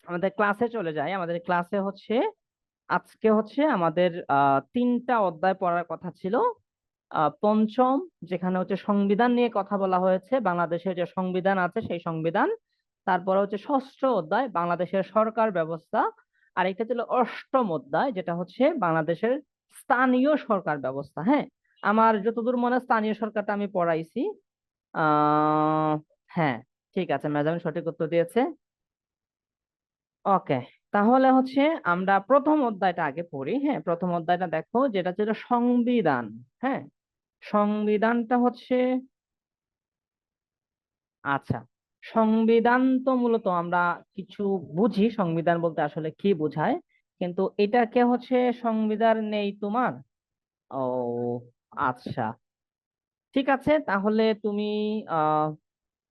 আমাদের ক্লাসে চলে যাই। আমাদের ক্লাসে হচ্ছে আজকে হচ্ছে আমাদের 3টা অধ্যায় পড়ার কথা ছিল। পঞ্চম, যেখানে হচ্ছে সংবিধান নিয়ে কথা বলা হয়েছে, বাংলাদেশের যে সংবিধান আছে সেই সংবিধান। তারপরে হচ্ছে ষষ্ঠ অধ্যায় বাংলাদেশের সরকার ব্যবস্থা। আর এটা ছিল অষ্টম অধ্যায়, যেটা হচ্ছে বাংলাদেশের স্থানীয় সরকার ব্যবস্থা। হ্যাঁ, আমার যতদূর মনে হয় স্থানীয় সরকারটা আমি পড়াইছি। আহ হ্যাঁ, ঠিক আছে, ম্যাডাম সঠিক উত্তর দিয়েছে। ওকে, তাহলে হচ্ছে আমরা প্রথম অধ্যায়টা আগে পড়ি। হ্যাঁ, প্রথম অধ্যায়টা দেখো, যেটা ছিল সংবিধান। হ্যাঁ, সংবিধানটা হচ্ছে, আচ্ছা, সংবিধান তো মূলত আমরা কিছু বুঝি সংবিধান বলতে আসলে কি বোঝায়, কিন্তু এটাকে হচ্ছে সংবিধান নেই তোমার। ও, আচ্ছা, ঠিক আছে, তাহলে তুমি আহ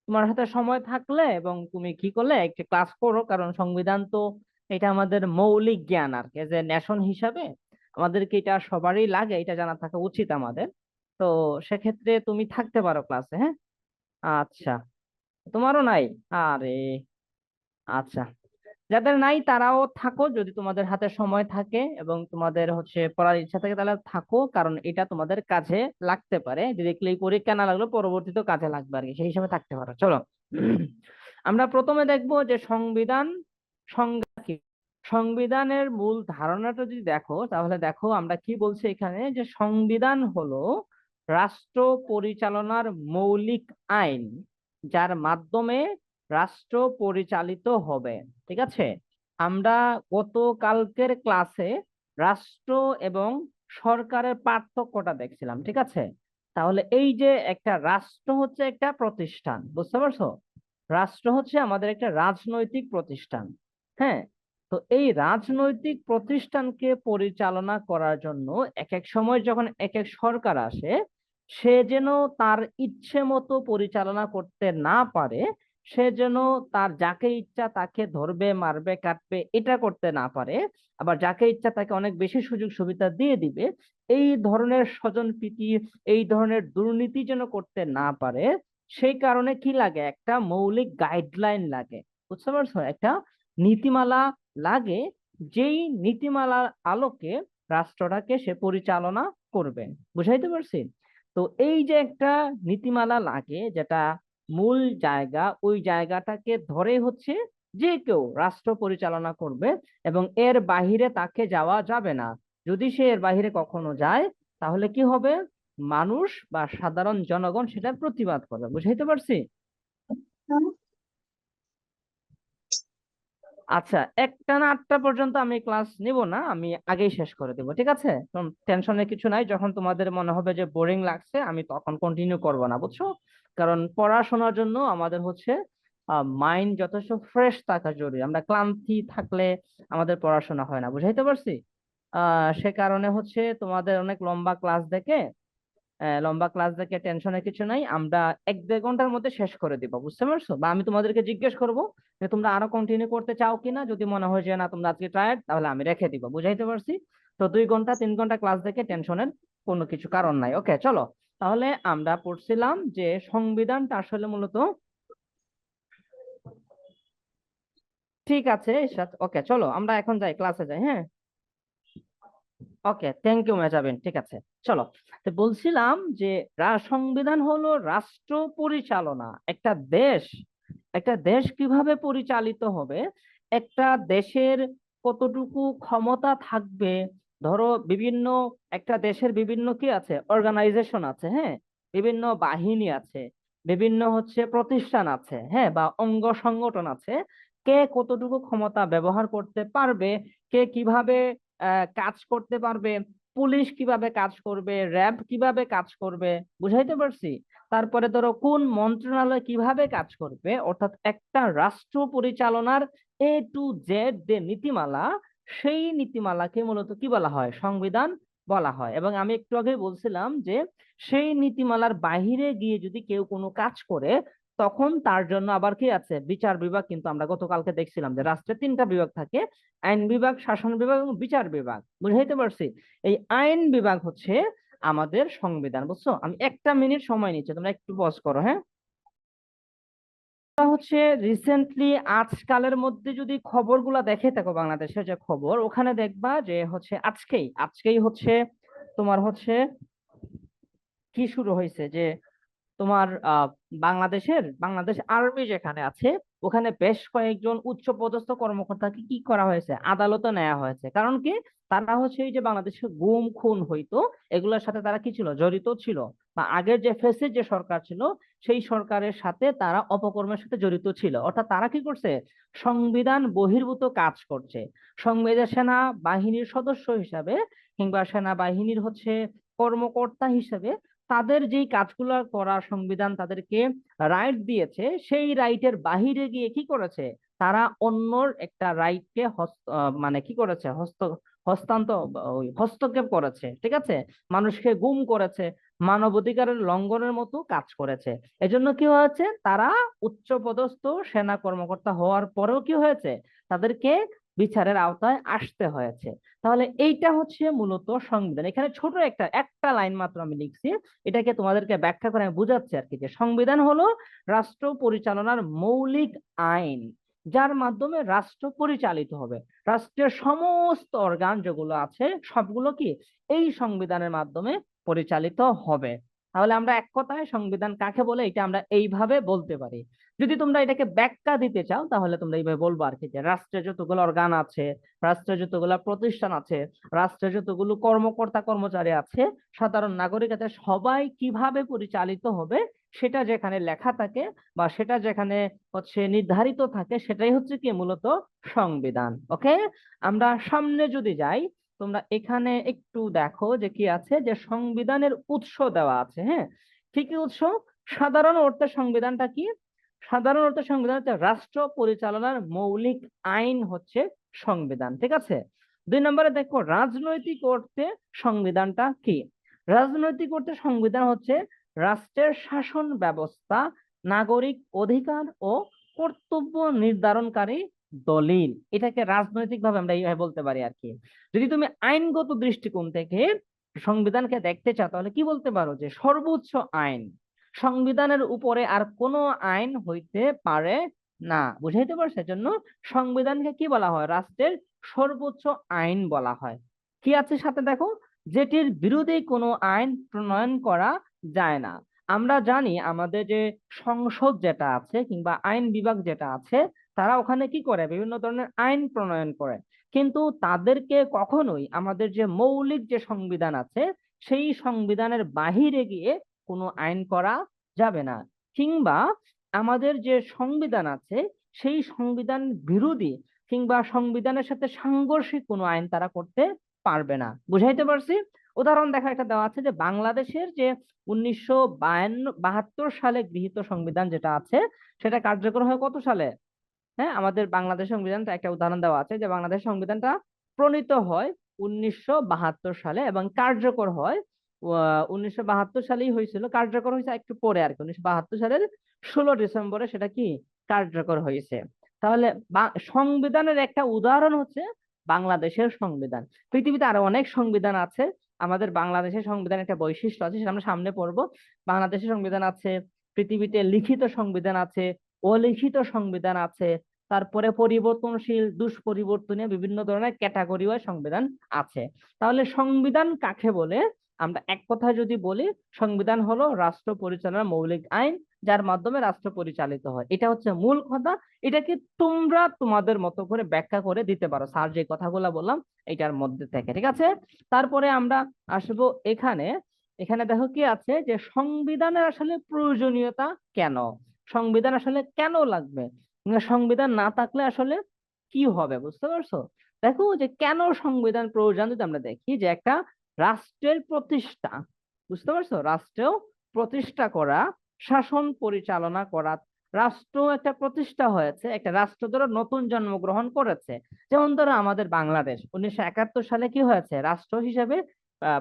তোমার হাতে সময় থাকলে এবং তুমি কি করলে একটা ক্লাস করো, কারণ সংবিধান তো এটা আমাদের মৌলিক জ্ঞান আর কি, যে নেশন হিসাবে আমাদেরকে এটা সবারই লাগে, এটা জানা থাকা উচিত আমাদের। তো সেক্ষেত্রে তুমি থাকতে পারো ক্লাসে, হ্যাঁ। আচ্ছা, তোমারও নাই? আরে, আচ্ছা, যাদের নাই তারাও থাকো, যদি তোমাদের হাতে সময় থাকে এবং তোমাদের হচ্ছে পড়ার ইচ্ছা থাকে তাহলে থাকো, কারণ এটা তোমাদের কাজে লাগতে পারে, ডিরেক্টলি পরীক্ষা না লাগলেও পরবর্তীতে কাজে লাগবে আর কি, সেই হিসাবে থাকতে পারো। চলো, আমরা প্রথমে দেখবো যে সংবিধান সংজ্ঞা কি। সংবিধানের মূল ধারণাটা যদি দেখো, তাহলে দেখো আমরা কি বলছি এখানে, যে সংবিধান হলো রাষ্ট্র পরিচালনার মৌলিক আইন, যার মাধ্যমে রাষ্ট্র পরিচালিত হবে। ঠিক আছে, আমরা গতকালকের ক্লাসে রাষ্ট্র এবং সরকারের পার্থক্যটা দেখছিলাম। ঠিক আছে, তাহলে এই যে একটা রাষ্ট্র হচ্ছে একটা প্রতিষ্ঠান, বুঝতে পারছো? রাষ্ট্র হচ্ছে আমাদের একটা রাজনৈতিক প্রতিষ্ঠান। হ্যাঁ, তো এই রাজনৈতিক প্রতিষ্ঠানকে পরিচালনা করার জন্য এক এক সময় যখন এক এক সরকার আসে, সে যেন তার ইচ্ছে মতো পরিচালনা করতে না পারে, সে যেন তার যাকে ইচ্ছা তাকে ধরবে মারবে কাটবে এটা করতে না পারে, আবার যাকে ইচ্ছা তাকে অনেক বেশি সুযোগ সুবিধা দিয়ে দিবে, এই ধরনের স্বজনপ্রীতি, এই ধরনের দুর্নীতি যেন করতে না পারে, সেই কারণে কি লাগে, একটা মৌলিক গাইডলাইন লাগে। বুঝতে পারছো? একটা নীতিমালা লাগে, যেই নীতিমালার আলোকে রাষ্ট্রটাকে সে পরিচালনা করবে। বুঝাইতে পারছি? তো এই যে একটা নীতিমালা লাগে, যেটা মূল জায়গা, ওই জায়গাটাকে ধরে হচ্ছে যে কেউ রাষ্ট্র পরিচালনা করবে, এবং এর বাহিরে তাকে যাওয়া যাবে না। যদি সে এর বাহিরে কখনো যায়, তাহলে কি হবে, মানুষ বা সাধারণ জনগণ সেটার প্রতিবাদ করবে। বুঝাইতে পারছি? আচ্ছা, একটা না আটটা পর্যন্ত আমি ক্লাস নিব না, আমি আগেই শেষ করে দেবো। ঠিক আছে, টেনশনের কিছু নাই, যখন তোমাদের মনে হবে যে বোরিং লাগছে আমি তখন কন্টিনিউ করব না, বুঝছো? কারণ পড়াশোনার জন্য আমাদের হচ্ছে মাইন্ড যথেষ্ট ফ্রেশ থাকা জরুরি। আমরা ক্লান্তি থাকলে আমাদের পড়াশোনা হয় না। বুঝাইতে পারছি? সে কারণে হচ্ছে তোমাদের অনেক লম্বা ক্লাস দেখে, লম্বা ক্লাস দেখে টেনশনের কিছু নাই, আমরা 1-1.5 ঘন্টার মধ্যে শেষ করে দিব। বুঝতে পারছো? বা আমি তোমাদেরকে জিজ্ঞেস করব যে তোমরা আরো কন্টিনিউ করতে চাও কিনা, যদি মনে হয় যে না তোমরা আজকে টায়ার্ড, তাহলে আমি রেখে দিব। বুঝাইতে পারছি? তো 2 ঘন্টা 3 ঘন্টা ক্লাস দেখে টেনশনের কোনো কিছু কারণ নাই। ওকে, চলো, তাহলে আমরা পড়ছিলাম যে সংবিধানটা আসলে মূলত, ঠিক আছে, ওকে, চলো আমরা এখন যাই, ক্লাসে যাই। হ্যাঁ, ওকে, থ্যাংক ইউ মেজাবিন, ঠিক আছে, চলো। তো বলছিলাম যে সংবিধান হলো রাষ্ট্র পরিচালনা, একটা দেশ কিভাবে পরিচালিত হবে, একটা দেশের কতটুকু ক্ষমতা থাকবে। ধরো বিভিন্ন, একটা দেশের বিভিন্ন কি আছে, অর্গানাইজেশন আছে, হ্যাঁ, বিভিন্ন বাহিনী আছে, বিভিন্ন হচ্ছে প্রতিষ্ঠান আছে, হ্যাঁ, বা অঙ্গ সংগঠন আছে, কে কতটুকু ক্ষমতা ব্যবহার করতে পারবে, কে কিভাবে কাজ করতে পারবে, পুলিশ কিভাবে কাজ করবে, র্যাব কিভাবে কাজ করবে। বুঝাইতে পারছি? তারপরে ধরো কোন মন্ত্রণালয় কিভাবে কাজ করবে, অর্থাৎ একটা রাষ্ট্র পরিচালনার A to Z যে নীতিমালা, সেই নীতিমালাকে মূলত কি বলা হয়, সংবিধান বলা হয়। এবং আমি একটু আগে বলছিলাম যে সেই নীতিমালার বাহিরে গিয়ে যদি কেউ কোনো কাজ করে, তখন তার জন্য আবার কি আছে, বিচার বিভাগ। কিন্তু আমরা গতকালকে দেখছিলাম যে রাষ্ট্রের 3টা বিভাগ থাকে, আইন বিভাগ, শাসন বিভাগ এবং বিচার বিভাগ। বুঝাইতে পারছি? এই আইন বিভাগ হচ্ছে আমাদের সংবিধান। বুঝছো? আমি 1 মিনিট সময় নিচ্ছি, তোমরা একটু পজ করো, হ্যাঁ। হচ্ছে রিসেন্টলি আজকালের মধ্যে যদি খবরগুলা দেখে থাকো, বাংলাদেশের যে খবর, ওখানে দেখবা যে হচ্ছে আজকেই আজকেই হচ্ছে তোমার হচ্ছে কি শুরু হয়েছে যে তোমার বাংলাদেশ আর্মি যেখানে আছে, ওখানে বেশ কয়েকজন উচ্চ পদস্থ কর্মকর্তাকে কি করা হয়েছে, আদালতে নেওয়া হয়েছে। কারণ কি, তারা হচ্ছে এই যে বাংলাদেশে গুম খুন হইতো, এগুলোর সাথে তারা কি ছিল, জড়িত ছিল। বা আগের যে ফেসির যে সরকার ছিল, সেই সরকারের সাথে তারা অপকর্মের সাথে জড়িত ছিল। অর্থাৎ তারা কি করছে, সংবিধান বহির্ভূত কাজ করছে। সংবিধান সেনা বাহিনীর সদস্য হিসাবে কিংবা সেনাবাহিনীর হচ্ছে কর্মকর্তা হিসেবে তাদের যেই কাজগুলো করা সংবিধান তাদেরকে রাইট দিয়েছে, সেই রাইটের বাহিরে গিয়ে কি করেছে, তারা অন্যর একটা রাইটকে মানে কি করেছে, হস্তক্ষেপ করেছে, ঠিক আছে, মানুষকে গুম করেছে, মানবাধিকারের লঙ্ঘনের মতো কাজ করেছে। এজন্য কি হয়েছে, তারা উচ্চপদস্থ সেনা কর্মকর্তা হওয়ার পরেও কি হয়েছে, তাদেরকে বিচারের আওতায় আসতে হয়েছে। তাহলে এইটা হচ্ছে মূলত সংবিধান। এখানে ছোট একটা একটা লাইন মাত্র আমি লিখছি, এটাকে তোমাদেরকে ব্যাখ্যা করে আমি বুঝাচ্ছি আর কি, যে সংবিধান হলো রাষ্ট্র পরিচালনার মৌলিক আইন, যার মাধ্যমে রাষ্ট্র পরিচালিত হবে। রাষ্ট্রের সমস্ত অর্গান যেগুলো আছে সবগুলো কি এই সংবিধানের মাধ্যমে পরিচালিত হবে। তাহলে আমরা এক কথায় সংবিধান কাকে বলে এটা আমরা এইভাবে বলতে পারি। যদি তোমরা এটাকে ব্যাখ্যা দিতে চাও তাহলে তোমরা এইভাবে বলবো আর কি, যে রাষ্ট্রের যতগুলো অর্গান আছে, রাষ্ট্রের যতগুলো প্রতিষ্ঠান আছে, রাষ্ট্রের যতগুলো কর্মকর্তা কর্মচারী আছে, সাধারণ নাগরিক আছে, সবাই কিভাবে পরিচালিত হবে সেটা যেখানে লেখা থাকে বা সেটা যেখানে হচ্ছে নির্ধারিত থাকে, সেটাই হচ্ছে কি মূলত সংবিধান। ওকে, আমরা সামনে যদি যাই, তোমরা এখানে একটু দেখো যে কি আছে, যে সংবিধানের উৎস দেওয়া আছে। হ্যাঁ, কি কি উৎস? সাধারণ অর্থে সংবিধানটা কি? সাধারণ অর্থে সংবিধান হচ্ছে রাষ্ট্র পরিচালনার মৌলিক আইন হচ্ছে সংবিধান, ঠিক আছে। 2 নম্বরে দেখো রাজনৈতিক অর্থে সংবিধানটা কি। রাজনৈতিক অর্থে সংবিধান হচ্ছে রাষ্ট্রের শাসন ব্যবস্থা, নাগরিক অধিকার ও কর্তব্য নির্ধারণকারী দলিল। এটাকে রাজনৈতিক ভাবে আমরা এইভাবে বলতে পারি আর কি। যদি তুমি আইনগত দৃষ্টিকোণ থেকে সংবিধানকে দেখতে চাও তাহলে কি বলতে পারো, যে সর্বোচ্চ আইন, সংবিধানের উপরে আর কোনো আইন হইতে পারে না। বুঝাইতে পারছে? জন্য সংবিধানকে কি বলা হয়, রাষ্ট্রের সর্বোচ্চ আইন বলা হয়। কি আছে সাথে দেখো, যেটির বিরুদ্ধে কোনো আইন প্রণয়ন করা যায় না। আমরা জানি আমাদের যে সংসদ যেটা আছে কিংবা আইন বিভাগ যেটা আছে, তারা ওখানে কি করে, বিভিন্ন ধরনের আইন প্রণয়ন করে। কিন্তু তাদেরকে কখনোই আমাদের যে মৌলিক যে সংবিধান আছে, সেই সংবিধানের বাহিরে গিয়ে কোনো আইন করা যাবে না। কিংবা আমাদের যে সংবিধান আছে, সেই সংবিধান বিরোধী কিংবা সংবিধানের সাথে সাংঘর্ষিক কোনো আইন তারা করতে পারবে না। বুঝাইতে পারছি? উদাহরণ দেখা একটা দেওয়া আছে, যে বাংলাদেশের যে 1972 সালে গৃহীত সংবিধান যেটা আছে, সেটা কার্যকর হয় কত সালে? হ্যাঁ, আমাদের বাংলাদেশ সংবিধানটা একটা উদাহরণ দেওয়া আছে, যে বাংলাদেশ সংবিধানটা প্রণীত হয় 1972 সালে এবং কার্যকর হয় 1972 সালেই হয়েছিল। কার্যকর হয়েছে একটু পরে আর কি, 1972 সালের 16 ডিসেম্বরে সেটা কি কার্যকর হয়েছে। তাহলে সংবিধানের একটা উদাহরণ হচ্ছে বাংলাদেশের সংবিধান। পৃথিবীতে আরো অনেক সংবিধান আছে, আমাদের বাংলাদেশের সংবিধান একটা বৈশিষ্ট্য আছে, সেটা আমরা সামনে পড়বো। বাংলাদেশের সংবিধান আছে, পৃথিবীতে লিখিত সংবিধান আছে, অলিখিত সংবিধান আছে, তারপরে পরিবর্তনশীল দুষ্পরিবর্তনীয় বিভিন্ন ধরনের ক্যাটাগরি ওয়াইজ সংবিধান আছে। তাহলে সংবিধান কাকে বলে? আমরা এক কথায় যদি বলি, সংবিধান হলো রাষ্ট্র পরিচালনার মৌলিক আইন, যার মাধ্যমে রাষ্ট্র পরিচালিত হয়। এটা হচ্ছে মূল কথা। এটাকে তোমরা তোমাদের মতো করে ব্যাখ্যা করে দিতে পারো, স্যার যে কথাগুলো বললাম এটার মধ্যে থেকে, ঠিক আছে। তারপরে আমরা আসবো এখানে। এখানে দেখো কি আছে, যে সংবিধানের আসলে প্রয়োজনীয়তা কেন, সংবিধান আসলে কেন লাগবে, সংবিধান না থাকলে আসলে কি হবে, বুঝতে পারছো? দেখো যে কেন সংবিধান প্রয়োজন, যদি আমরা দেখি যে একটা রাষ্ট্রের প্রতিষ্ঠা, বুঝতে পারছো, রাষ্ট্রেও প্রতিষ্ঠা করা, শাসন পরিচালনা করা। রাষ্ট্র একটা প্রতিষ্ঠা হয়েছে, একটা রাষ্ট্র ধরো নতুন জন্মগ্রহণ করেছে। যেমন ধরো আমাদের বাংলাদেশ 1971 সালে কি হয়েছে, রাষ্ট্র হিসেবে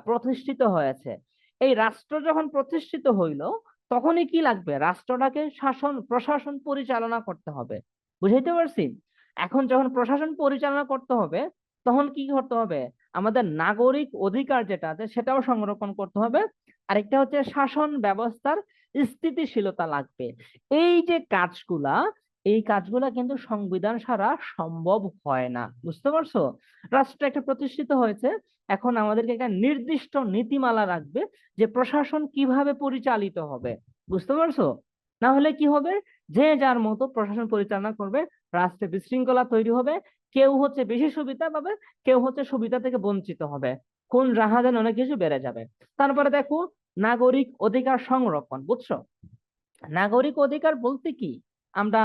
প্রতিষ্ঠিত হয়েছে। এই রাষ্ট্র যখন প্রতিষ্ঠিত হইলো, তখনই কি লাগবে, রাষ্ট্রটাকে শাসন প্রশাসন পরিচালনা করতে হবে। বুঝাইতে পারছি? এখন যখন প্রশাসন পরিচালনা করতে হবে, তখন কি করতে হবে, আমাদের নাগরিক অধিকার যেটা আছে সেটাও সংরক্ষণ করতে হবে। আরেকটা হচ্ছে শাসন ব্যবস্থার স্থিতিশীলতা লাগবে। এই যে কাজগুলা, এই কাজগুলা কিন্তু সংবিধান ছাড়া সম্ভব হয় না, বুঝতে পারছো? রাষ্ট্র একটা প্রতিষ্ঠিত হয়েছে, এখন আমাদেরকে একটা নির্দিষ্ট নীতিমালা রাখবে যে প্রশাসন কিভাবে পরিচালিত হবে, বুঝতে পারছো? না হলে কি হবে, যে যার মতো প্রশাসন পরিচালনা করবে, রাষ্ট্রে বিশৃঙ্খলা তৈরি হবে, কেউ হচ্ছে বেশি সুবিধা পাবে, কেউ হচ্ছে সুবিধা থেকে বঞ্চিত হবে, কোন রাহাজান অনেক কিছু বেড়ে যাবে। তারপরে দেখো, নাগরিক অধিকার সংরক্ষণ, বুঝছো? নাগরিক অধিকার বলতে কি, আমরা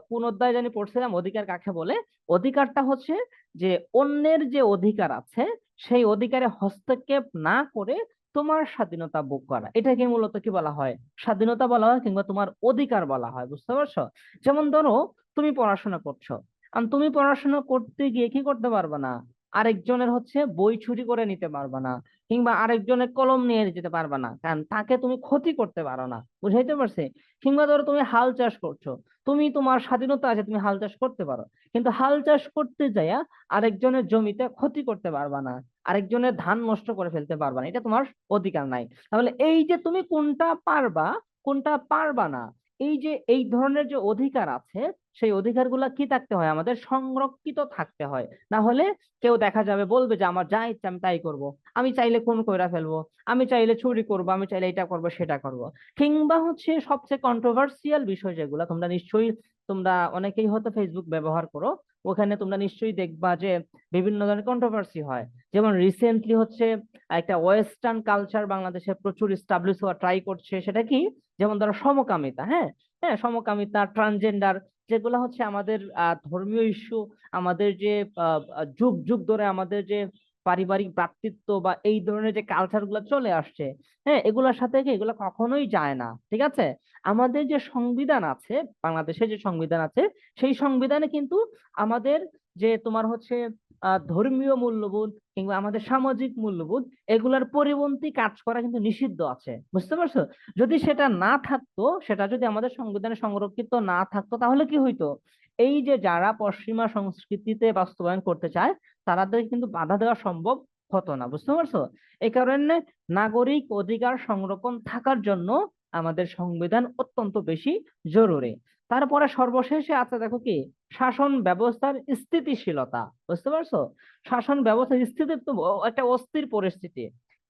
কোন অধ্যায় জানি পড়ছিলাম অধিকার কাকে বলে? অধিকারটা হচ্ছে যে অন্যের যে অধিকার আছে সেই অধিকারে হস্তক্ষেপ না করে তোমার স্বাধীনতা ভোগ করা, এটাকে মূলত কি বলা হয়? স্বাধীনতা বলা হয়, কিংবা তোমার অধিকার বলা হয়, বুঝতে পারছো? যেমন ধরো, তুমি পড়াশোনা করছো, আর তুমি পড়াশোনা করতে গিয়ে কি করতে পারবে না, আরেকজনের হচ্ছে বই চুরি করে নিতে পারবে না, কিংবা আরেকজনের কলম নিয়ে যেতে পারবে না, কারণ তাকে তুমি ক্ষতি করতে পারো না, বুঝাইতে পারছি? কিংবা ধরো তুমি হাল চাষ করছো, তুমি তোমার স্বাধীনতা আছে, তুমি হাল চাষ করতে পারো, কিন্তু হাল চাষ করতে যাইয়া আরেকজনের জমিতে ক্ষতি করতে পারবা না, আরেকজনের ধান নষ্ট করে ফেলতে পারবা না, এটা তোমার অধিকার নাই। তাহলে এই যে তুমি কোনটা পারবা, কোনটা পারবা না, এই যে এই ধরনের যে অধিকার আছে, সেই অধিকারগুলা কি থাকতে হয়, আমাদের সংরক্ষিত থাকতে হয়। না হলে কেউ দেখা যাবে বলবে যে আমার যা ইচ্ছা আমি তাই করব, আমি চাইলে খুন কইরা ফেলবো, আমি চাইলে চুরি করবো, আমি চাইলে এটা করবো সেটা করব। কিংবা হচ্ছে সবচেয়ে কন্ট্রোভার্সিয়াল বিষয় যেগুলো, তোমরা নিশ্চয়ই, তোমরা অনেকেই হয়তো ফেসবুক ব্যবহার করো, ওখানে তোমরা নিশ্চয়ই দেখবা যে বিভিন্ন ধরনের কন্ট্রোভার্সি হয়। যেমন রিসেন্টলি হচ্ছে একটা ওয়েস্টার্ন কালচার বাংলাদেশে প্রচুর স্টাবলিশ হওয়া ট্রাই করছে, সেটা কি, যেমন ধরো সমকামিতা, হ্যাঁ, হ্যাঁ সমকামিতা, ট্রান্সজেন্ডার, যেগুলো হচ্ছে আমাদের ধর্মীয় ইস্যু, আমাদের যে যুগ যুগ ধরে আমাদের যে পারিবারিক ভ্রাতৃত্ব বা এই ধরনের যে কালচার গুলো চলে আসছে, হ্যাঁ, এগুলোর সাথে কি এগুলো কখনোই যায় না, ঠিক আছে? আমাদের যে সংবিধান আছে, বাংলাদেশের যে সংবিধান আছে, সেই সংবিধানে কিন্তু আমাদের যে তোমার হচ্ছে ধর্মীয় মূল্যবোধ কিংবা আমাদের সামাজিক মূল্যবোধ, এগুলার পরিপন্থী কাজ করা কিন্তু নিষিদ্ধ আছে, বুঝতে পারছো? যদি সেটা না থাকতো, সেটা যদি আমাদের সংবিধানে সংরক্ষিত না থাকতো, তাহলে কি হইতো, এই যে যারা পশ্চিমা সংস্কৃতিতে বাস্তবায়ন করতে চায় তাদের কিন্তু বাধা দেওয়া সম্ভব হতো না, বুঝতে পারছো? এই কারণে নাগরিক অধিকার সংরক্ষণ থাকার জন্য আমাদের সংবিধান অত্যন্ত বেশি জরুরি। তারপরে সর্বশেষে আছে দেখো কি, শাসন ব্যবস্থার স্থিতিশীলতা, বুঝতে পারছো? শাসন ব্যবস্থার স্থিতি তো একটা অস্থির পরিস্থিতি।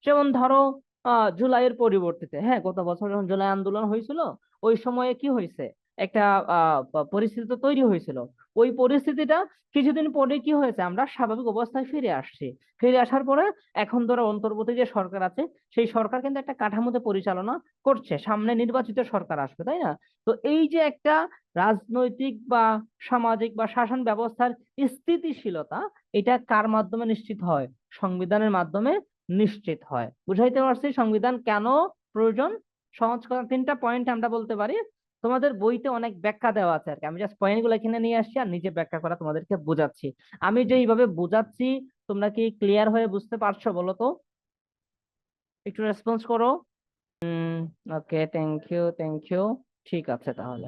যেমন ধরো, জুলাইয়ের পরিবর্তিতে, হ্যাঁ, গত বছর যখন জুলাই আন্দোলন হয়েছিল, ওই সময়ে কি হয়েছে, একটা পরিস্থিতি তো তৈরি হয়েছিল। ওই পরিস্থিতিটা কিছুদিন পরে কি হয়েছে, আমরা স্বাভাবিক অবস্থায় ফিরে আসছি। ফিরে আসার পরে এখন ধরো অন্তর্বর্তী যে সরকার আছে, সেই সরকার কিন্তু একটা কাঠামোতে পরিচালনা করছে, সামনে নির্বাচিত সরকার আসবে, তাই না? তো এই যে একটা রাজনৈতিক বা সামাজিক বা শাসন ব্যবস্থার স্থিতিশীলতা, এটা কার মাধ্যমে নিশ্চিত হয়? সংবিধানের মাধ্যমে নিশ্চিত হয়। বুঝাইতে পারছি সংবিধান কেন প্রয়োজন? সহজ কথা, তিনটা পয়েন্ট আমরা বলতে পারি। তোমাদের বইতে অনেক ব্যাখ্যা দেওয়া আছে আর কি, আমি জাস্ট পয়েন্ট গুলো এখানে নিয়ে আসছি আর নিজে ব্যাখ্যা করা তোমাদেরকে বোঝাচ্ছি। আমি যে এইভাবে বোঝাচ্ছি, তোমরা কি ক্লিয়ার হয়ে বুঝতে পারছো বলো তো? একটু রেসপন্স করো। ওকে, থ্যাংক ইউ, থ্যাংক ইউ। ঠিক আছে তাহলে,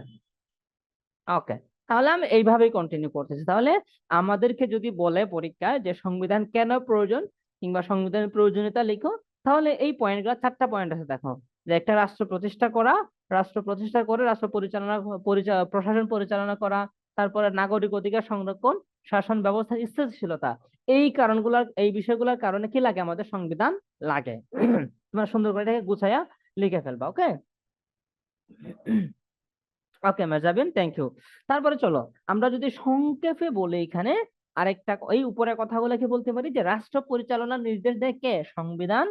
ওকে, তাহলে আমি এইভাবেই কন্টিনিউ করতেছি। তাহলে আমাদেরকে যদি বলে পরীক্ষায় যে সংবিধান কেন প্রয়োজন কিংবা সংবিধানের প্রয়োজনীয়তা লিখো, তাহলে এই পয়েন্টগুলো, চারটা পয়েন্ট আছে দেখো, যে একটা রাষ্ট্র প্রতিষ্ঠা করা, রাষ্ট্র প্রতিষ্ঠা করে রাষ্ট্র পরিচালনা, প্রশাসন পরিচালনা করা, তারপরে নাগরিক অধিকার সংরক্ষণ, শাসন ব্যবস্থার স্থিতিশীলতা, এই কারণগুলোর, এই বিষয়গুলোর কারণে কি লাগে, আমাদের সংবিধান লাগে। তোমরা সুন্দর করে এটাকে গুছাইয়া লিখে ফেলবা, ওকে? ওকে মেজাবিন, থ্যাংক ইউ। তারপরে চলো, আমরা যদি সংক্ষেপে বলি এখানে আরেকটা, এই উপরে কথাগুলো কি বলতে পারি, যে রাষ্ট্র পরিচালনার নির্দেশ দেয় কে? সংবিধান।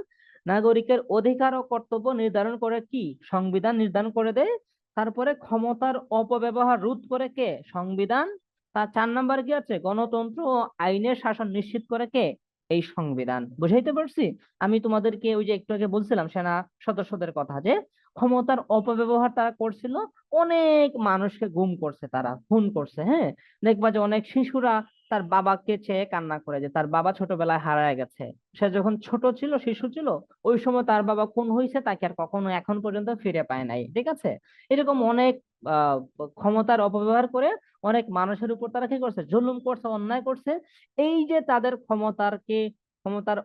নাগরিকের অধিকার ও কর্তব্য নির্ধারণ করে কি? সংবিধান নির্ধারণ করে দেয়। তারপরে ক্ষমতার অপব্যবহার রোধ করে কে? সংবিধান। তার 4 নম্বরে কি আছে, গণতন্ত্র ও আইনের শাসন নিশ্চিত করে কে? এই সংবিধান। বুঝাইতে পারছি? আমি তোমাদেরকে ওই যে একটু আগে বলছিলাম সেনা সদস্যদের কথা, যে ক্ষমতার অপব্যবহার তারা করছিল, অনেক মানুষকে গুম করছে, তারা খুন করছে, হ্যাঁ। দেখবা যে অনেক শিশুরা তার বাবাকে চেয়ে কান্না করে, যে তার বাবা ছোটবেলায় হারায় গেছে, সে যখন ছোট ছিল, শিশু ছিল, ওই সময় তার বাবা খুন হয়েছে, তাকে আর কখনো এখন পর্যন্ত ফিরে পায় নাই, ঠিক আছে? এরকম অনেক আহ ক্ষমতার অপব্যবহার করে অনেক মানুষের উপর তারা কি করছে, জুলুম করছে, অন্যায় করছে। এই যে তাদের ক্ষমতার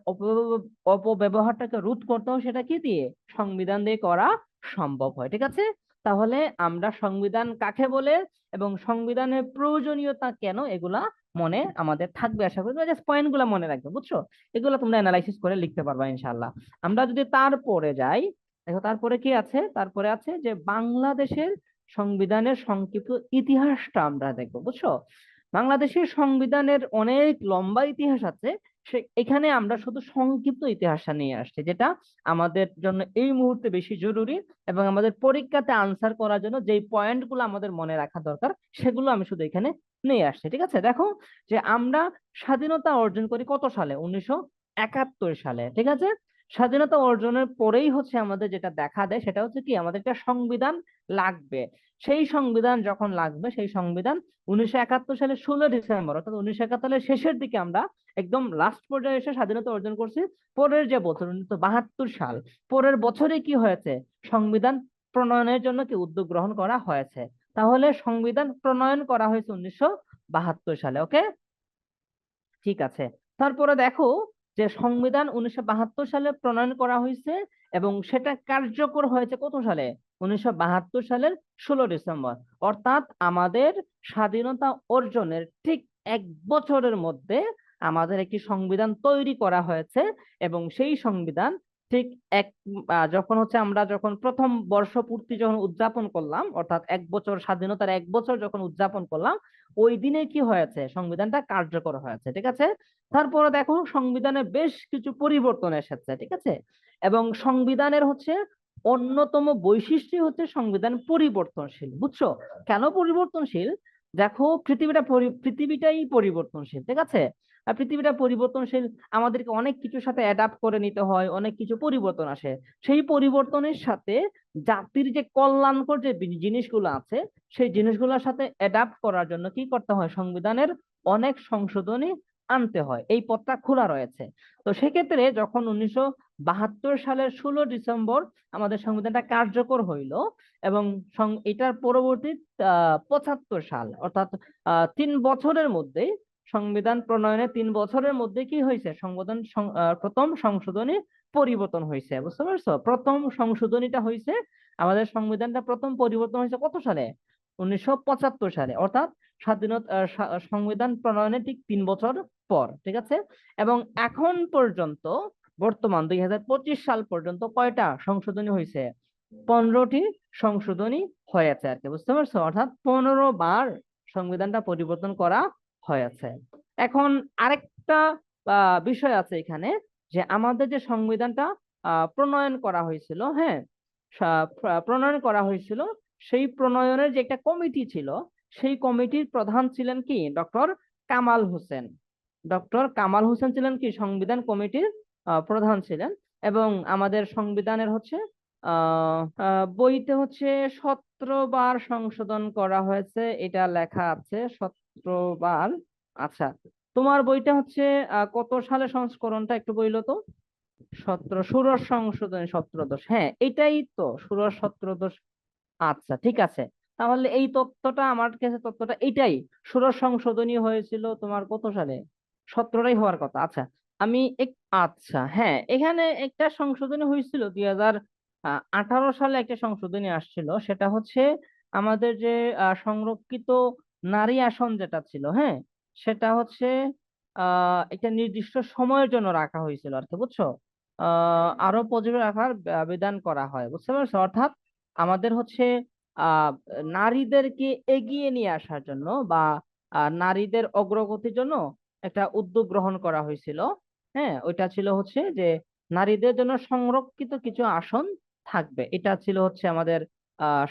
অপব্যবহারটাকে রোধ করতে হবে, সেটা কি দিয়ে? সংবিধান দিয়ে করা সম্ভব হয়। ঠিক আছে, তাহলে আমরা সংবিধান কাকে বলে এবং সংবিধানের প্রয়োজনীয়তা কেন, এগুলা মনে আমাদের থাকবে। আশা করি জাস্ট পয়েন্ট গুলা মনে রাখবে, বুঝছো? এগুলো তোমরা অ্যানালাইসিস করে লিখতে পারবা ইনশাল্লাহ। আমরা যদি তারপরে যাই, দেখো তারপরে কি আছে, তারপরে আছে যে বাংলাদেশের সংবিধানের সংক্ষিপ্ত ইতিহাসটা আমরা দেখবো, বুঝছো? বাংলাদেশের সংবিধানের অনেক লম্বা ইতিহাস আছে, সে এখানে আমরা শুধু সংক্ষিপ্ত ইতিহাসটা নিয়ে আসছি, যেটা আমাদের জন্য এই মুহূর্তে বেশি জরুরি এবং আমাদের পরীক্ষাতে আনসার করার জন্য যেই পয়েন্টগুলো আমাদের মনে রাখা দরকার সেগুলো আমি শুধু এখানে নিয়ে আসছি। ঠিক আছে, দেখো যে আমরা স্বাধীনতা অর্জন করি কত সালে, 1971 সালে। ঠিক আছে, স্বাধীনতা অর্জনের পরেই হচ্ছে আমাদের যেটা দেখা দেয় সেটা হচ্ছে কি, আমাদের একটা সংবিধান লাগবে। সেই সংবিধান যখন লাগবে, সেই সংবিধান 1971 সালের 16 ডিসেম্বর, অর্থাৎ 1971 শেষের দিকে আমরা একদম লাস্ট পর্যায়ে এসে স্বাধীনতা অর্জন করছি। পরের যে বছর 1972 সাল, পরের বছরে কি হয়েছে, সংবিধান প্রণয়নের জন্য কি উদ্যোগ গ্রহণ করা হয়েছে। তাহলে সংবিধান প্রণয়ন করা হয়েছে 1972 সালে। ওকে, ঠিক আছে। তারপরে দেখো যে সংবিধান 1972 সালে প্রণয়ন করা হয়েছে এবং সেটা কার্যকর হয়েছে কত সালে, 1972 সালের 16 ডিসেম্বর। অর্থাৎ আমাদের স্বাধীনতা অর্জনের ঠিক 1 বছরের মধ্যে আমাদের একটি সংবিধান তৈরি করা হয়েছে এবং সেই সংবিধান ঠিক এক যখন হচ্ছে আমরা যখন প্রথম বর্ষপূর্তি যখন উদযাপন করলাম, অর্থাৎ 1 বছর স্বাধীনতার 1 বছর যখন উদযাপন করলাম, ওই দিনে কি হয়েছে, সংবিধানটা কার্যকর হয়েছে। ঠিক আছে, তারপরে দেখো সংবিধানে বেশ কিছু পরিবর্তন এসেছে। ঠিক আছে, এবং সংবিধানের হচ্ছে অন্যতম বৈশিষ্ট্য হচ্ছে সংবিধান পরিবর্তনশীল, বুঝছো? কেন পরিবর্তনশীল? দেখো পৃথিবীটাই পরিবর্তনশীল। ঠিক আছে, আর পৃথিবীটা পরিবর্তনশীল, আমাদেরকে অনেক কিছুর সাথে অ্যাডাপ্ট করে নিতে হয়, অনেক কিছু পরিবর্তন আসে। সেই পরিবর্তনের সাথে জাতির যে কল্যাণকর যে জিনিসগুলো আছে, সেই জিনিসগুলোর সাথে অ্যাডাপ্ট করার জন্য কি করতে হয়, সংবিধানের অনেক সংশোধনী আনতে হয়। এই পথটা খোলা রয়েছে। তো সেক্ষেত্রে যখন 1972 সালের 16 ডিসেম্বর আমাদের সংবিধানটা কার্যকর হইল এবং এটার পরবর্তী 75 সাল, অর্থাৎ 3 বছরের মধ্যে, সংবিধান প্রণয়নের 3 বছরের মধ্যে কি হয়েছে, প্রথম সংশোধনী পরিবর্তন হয়েছে। বুঝতে পারছো? প্রথম সংশোধনীটা হয়েছে, আমাদের সংবিধানটা প্রথম পরিবর্তন হয়েছে কত সালে, 1975 সালে, অর্থাৎ সংবিধান প্রণয়নের ঠিক 3 বছর পর। ঠিক আছে, এবং এখন পর্যন্ত বর্তমান 2025 সাল পর্যন্ত কয়টা সংশোধনী হয়েছে, 15টি সংশোধনী হয়েছে আর কি। বুঝতে পারছো? অর্থাৎ 15 বার সংবিধানটা পরিবর্তন করা হয়েছে। এখন আরেকটা বিষয় আছে এখানে, যে আমাদের যে সংবিধানটা প্রণয়ন করা হয়েছিল, হ্যাঁ, প্রণয়ন করা হয়েছিল, সেই প্রণয়নের যে একটা কমিটি ছিল, সেই কমিটির প্রধান ছিলেন কি, ডক্টর কামাল হোসেন। ডক্টর কামাল হোসেন ছিলেন কি সংবিধান কমিটির প্রধান ছিলেন। এবং আমাদের সংবিধানের হচ্ছে বইতে হচ্ছে 17 বার সংশোধন করা হয়েছে, এটা লেখা আছে 17 বার। আচ্ছা, তোমার বইটা হচ্ছে কত সালে সংস্করণটা একটু বইলো তো? 17, ষোড়শ সংশোধনী 17দশ, হ্যাঁ এটাই তো, ষোড়শ 17দশ। আচ্ছা ঠিক আছে, তাহলে এই তথ্যটা আমার কাছে, তথ্যটা এটাই, ষোড়শ সংশোধনী হয়েছিল তোমার কত সালে, 17টাই হওয়ার কথা। আচ্ছা, আমি আচ্ছা হ্যাঁ, এখানে একটা সংশোধনী হয়েছিল 2018 সালে, একটা সংশোধনী আসছিল, সেটা হচ্ছে আমাদের যে সংরক্ষিত নারী আসন যেটা ছিল, হ্যাঁ, সেটা হচ্ছে একটা নির্দিষ্ট সময়ের জন্য রাখা হয়েছিল আর কি, বুঝছো? আরো পজিটিভ রাখার বিধান করা হয়। বুঝতে পারছো? অর্থাৎ আমাদের হচ্ছে আহ নারীদেরকে এগিয়ে নিয়ে আসার জন্য বা নারীদের অগ্রগতির জন্য একটা উদ্যোগ গ্রহণ করা হয়েছিল। হ্যাঁ, ওইটা ছিল হচ্ছে যে নারীদের জন্য সংরক্ষিত কিছু আসন থাকবে, এটা ছিল হচ্ছে আমাদের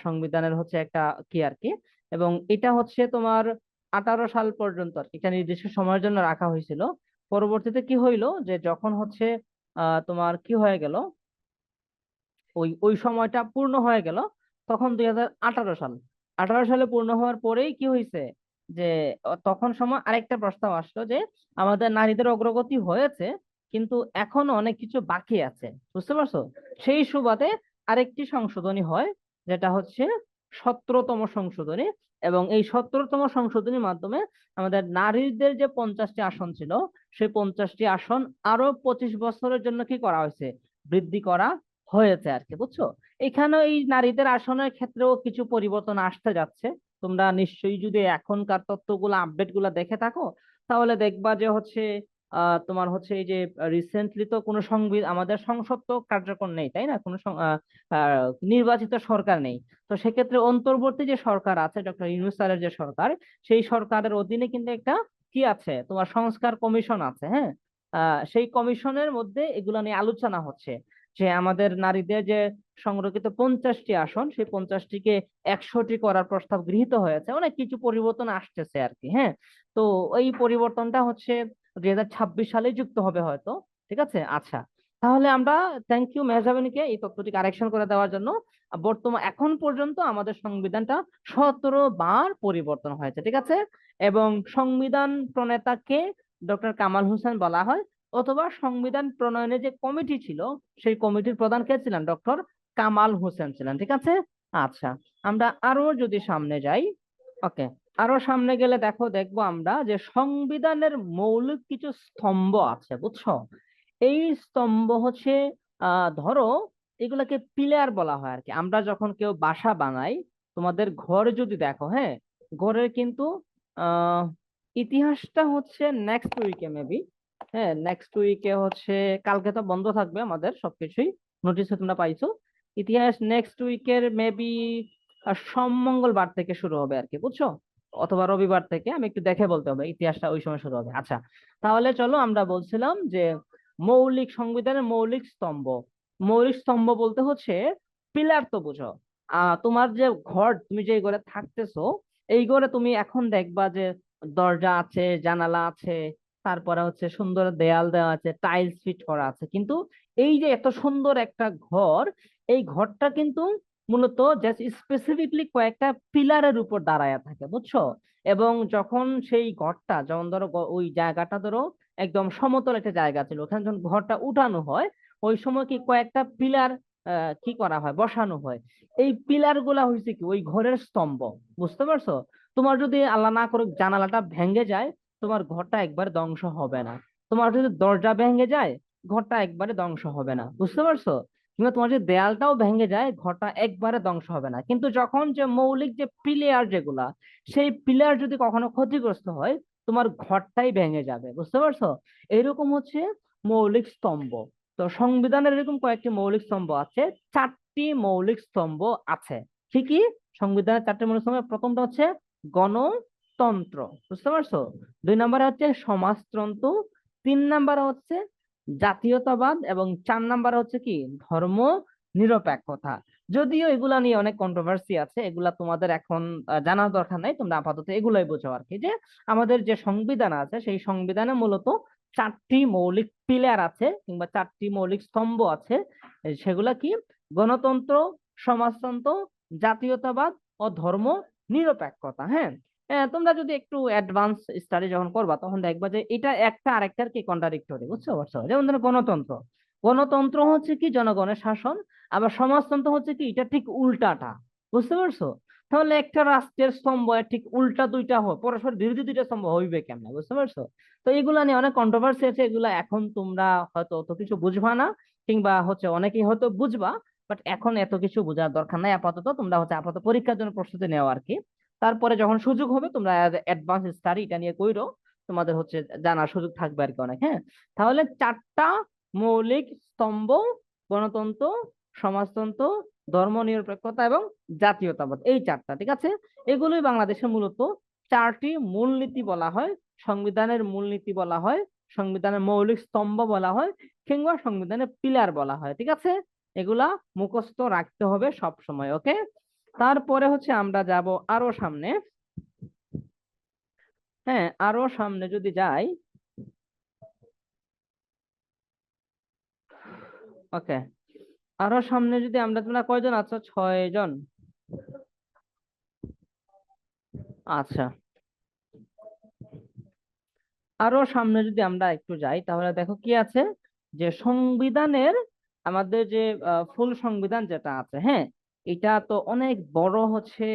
সংবিধানের হচ্ছে একটা কি আর কি। এবং এটা হচ্ছে তোমার 18 সাল পর্যন্ত আর কি, একটা নির্দিষ্ট সময়ের জন্য রাখা হয়েছিল। পরবর্তীতে কি হইলো, যে যখন হচ্ছে তোমার কি হয়ে গেল, ওই ওই সময়টা পূর্ণ হয়ে গেল, তখন 2018 সাল, 18 সালে পূর্ণ হওয়ার পরেই কি হয়েছে, যে তখন সময় আরেকটা প্রস্তাব আসলো যে আমাদের নারীদের অগ্রগতি হয়েছে কিন্তু এখনো অনেক কিছু বাকি আছে। বুঝতে পারছো? সেই সুবাদে আরেকটি সংশোধনী হয়, যেটা হচ্ছে 17তম সংশোধনী। এবং এই 17তম সংশোধনীর মাধ্যমে আমাদের নারীদের যে 50টি আসন ছিল, সেই 50টি আসন আরো 25 বছরের জন্য কি করা হয়েছে, বৃদ্ধি করা হয়েছে আর কি, বুঝছো? এখানে এই নারীদের আসনের ক্ষেত্রেও কিছু পরিবর্তন আসতে যাচ্ছে। তোমরা নিশ্চয়ই যদি এখনকার তথ্যগুলো আপডেট গুলা দেখে থাকো, তাহলে দেখবা যে হচ্ছে তোমার হচ্ছে এই যে রিসেন্টলি তো কোনো সংবিধান, আমাদের সংসদ তো কার্যকর নেই, তাই না? কোনো নির্বাচিত সরকার নেই। তো সেক্ষেত্রে অন্তর্বর্তী যে সরকার আছে, ডক্টর ইউনূস স্যারের যে সরকার, সেই সরকারের অধীনে কিন্তু একটা কি আছে, তোমার সংস্কার কমিশন আছে, হ্যাঁ। সেই কমিশনের মধ্যে এগুলো নিয়ে আলোচনা হচ্ছে যে আমাদের নারীদের যে সংরক্ষিত 50টি আসন, সেই 50টিকে 100টি করার প্রস্তাব গৃহীত হয়েছে। অনেক কিছু পরিবর্তন আসতেছে আর কি, হ্যাঁ। তো এই পরিবর্তনটা হচ্ছে 2026 সালে যুক্ত হবে হয়তো। ঠিক আছে, আচ্ছা। তাহলে আমরা থ্যাংক ইউ মেহজাবিনীকে এই তথ্যটি কারেকশন করে দেওয়ার জন্য। বর্তমান এখন পর্যন্ত আমাদের সংবিধানটা 17 বার পরিবর্তন হয়েছে, ঠিক আছে। এবং সংবিধান প্রণেতাকে ডক্টর কামাল হোসেন বলা হয়, অথবা সংবিধান প্রণয়নের যে কমিটি ছিল, সেই কমিটির প্রধান কে ছিলেন? ডক্টর কামাল হোসেন ছিলেন, ঠিক আছে। আচ্ছা, আমরা আরো যদি সামনে যাই, ওকে, আরো সামনে গেলে দেখবো আমরা যে সংবিধানের মৌলিক কিছু স্তম্ভ আছে, বুঝছো? এই স্তম্ভ হচ্ছে ধরো এগুলাকে পিলার বলা হয় আর কি। আমরা যখন কেউ বাসা বানাই, তোমাদের ঘর যদি দেখো, হ্যাঁ, ঘরের কিন্তু আহ ইতিহাসটা হচ্ছে নেক্সট উইকে মেবি, হ্যাঁ, নেক্সট উইকে হচ্ছে, কালকে তো বন্ধ থাকবে আমাদের সবকিছুই, নোটিশে তোমরা পাইছো। ইতিহাস নেক্সট উইকের মেবি সোম মঙ্গলবার থেকে শুরু হবে আর কি, বুঝছো? অথবা রবিবার থেকে, আমি একটু দেখে বলতে হবে, ইতিহাসটা ওই সময় শুরু হবে। আচ্ছা, তাহলে চলো আমরা বলছিলাম যে সংবিধানের মৌলিক স্তম্ভ। মৌলিক স্তম্ভ বলতে হচ্ছে পিলার, তো বুঝো। তোমার যে ঘর, তুমি যে ঘরে থাকতেছো, এই ঘরে তুমি এখন দেখবা যে দরজা আছে, জানালা আছে, তারপরে হচ্ছে সুন্দর দেয়াল দেওয়া আছে, টাইলস ফিট করা আছে, কিন্তু এই যে এত সুন্দর একটা ঘর, এই ঘরটা কিন্তু মূলত জাস্ট স্পেসিফিকলি কয়েকটা পিলারের উপর দাঁড়ায় থাকে, বুঝছো? এবং যখন সেই ঘরটা, যেমন ধরো ওই জায়গাটা ধরো একদম সমতল একটা জায়গা ছিল, ওখানে যখন ঘরটা উঠানো হয়, ওই সময় কি কয়েকটা পিলার কি করা হয়, বসানো হয়। এই পিলার গুলা হয়েছে কি ওই ঘরের স্তম্ভ, বুঝতে পারছো? তোমার যদি আল্লাহ না করুক জানালাটা ভেঙে যায়, তোমার ঘরটা একবার ধ্বংস হবে না। তোমার যদি দরজা ভেঙে যায়, ঘরটা একবারে ধ্বংস হবে না, বুঝতে পারছো? কিংবা তোমার যদি দেয়ালটাও ভেঙে যায়, ঘরটা একবারে ধ্বংস হবে না। কিন্তু যখন যে মৌলিক যে পিলার যেগুলা, সেই পিলার যদি কখনো ক্ষতিগ্রস্ত হয়, তোমার ঘরটাই ভেঙে যাবে, বুঝতে পারছো? এরকম হচ্ছে মৌলিক স্তম্ভ। তো সংবিধানের এরকম কয়েকটি মৌলিক স্তম্ভ আছে, 4টি মৌলিক স্তম্ভ আছে। ঠিকই, সংবিধানের 4টি মৌলিক স্তম্ভ, প্রথমটা হচ্ছে গণতন্ত্র, বুঝতে পারছো? 2 নম্বরে হচ্ছে সমাজতন্ত্র, 3 নম্বরে হচ্ছে জাতীয়তাবাদ, এবং 4 নম্বরে হচ্ছে কি ধর্ম নিরপেক্ষতা। যদিও এগুলা নিয়ে অনেক কন্ট্রোভার্সি আছে, এগুলা তোমাদের এখন জানার দরকার নাই, তোমরা আপাতত এগুলাই বোঝো আর কি, যে আমাদের যে সংবিধান আছে, সেই সংবিধানে মূলত 4টি মৌলিক পিলার আছে, কিংবা 4টি মৌলিক স্তম্ভ আছে। সেগুলা কি? গণতন্ত্র, সমাজতন্ত্র, জাতীয়তাবাদ ও ধর্ম নিরপেক্ষতা, হ্যাঁ। তোমরা যদি একটু অ্যাডভান্স স্টাডি যখন করবা, তখন দেখবা যে এটা একটা আরেকটার কি কন্ট্রাডিক্টরি, বুঝছো পারছো? যেমন ধরো গণতন্ত্র, গণতন্ত্র হচ্ছে কি জনগণের শাসন, আবার সমাজতন্ত্র হচ্ছে কি এটা ঠিক উল্টাটা, বুঝতে পারছো? তাহলে একটা রাষ্ট্রের স্তম্ভ এর ঠিক উল্টা দুইটা হয়, পরস্পর বিরোধী দুইটা স্তম্ভ হইবে কেমনে, বুঝতে পারছো? তো এগুলা নিয়ে অনেক কন্ট্রোভার্সি আছে, এগুলা এখন তোমরা হয়তো অত কিছু বুঝবা না, কিংবা হচ্ছে অনেকেই হয়তো বুঝবা, বাট এখন এত কিছু বোঝার দরকার নাই। আপাতত তোমরা হচ্ছে আপাতত পরীক্ষার জন্য প্রস্তুতি নেওয়া আর কি। তারপরে যখন সুযোগ হবে, তোমরা অ্যাডভান্স স্টাডি এটা নিয়ে কইরো, তোমাদের হচ্ছে জানার সুযোগ থাকবে আর কি অনেক, হ্যাঁ। তাহলে 4টা মৌলিক স্তম্ভ: গণতন্ত্র, সমাজতন্ত্র, ধর্মনিরপেক্ষতা এবং জাতীয়তাবাদ, এই 4টা, ঠিক আছে। এগুলোই বাংলাদেশের মূলত 4টি মূলনীতি বলা হয়, সংবিধানের মূলনীতি বলা হয়, সংবিধানের মৌলিক স্তম্ভ বলা হয়, কিংবা সংবিধানের পিলার বলা হয়, ঠিক আছে। এগুলা মুখস্থ রাখতে হবে সব সময়, ওকে। তারপরে হচ্ছে আমরা যাব আরো সামনে, হ্যাঁ, আরো সামনে যদি যাই, ওকে, আরো সামনে যদি আমরা, তোমরা কয়জন আছো? 6 জন। আচ্ছা, আরো সামনে যদি আমরা একটু যাই, তাহলে দেখো কি আছে, যে সংবিধানের, আমাদের যে ফুল সংবিধান যেটা আছে, হ্যাঁ, এটা তো অনেক বড় হচ্ছে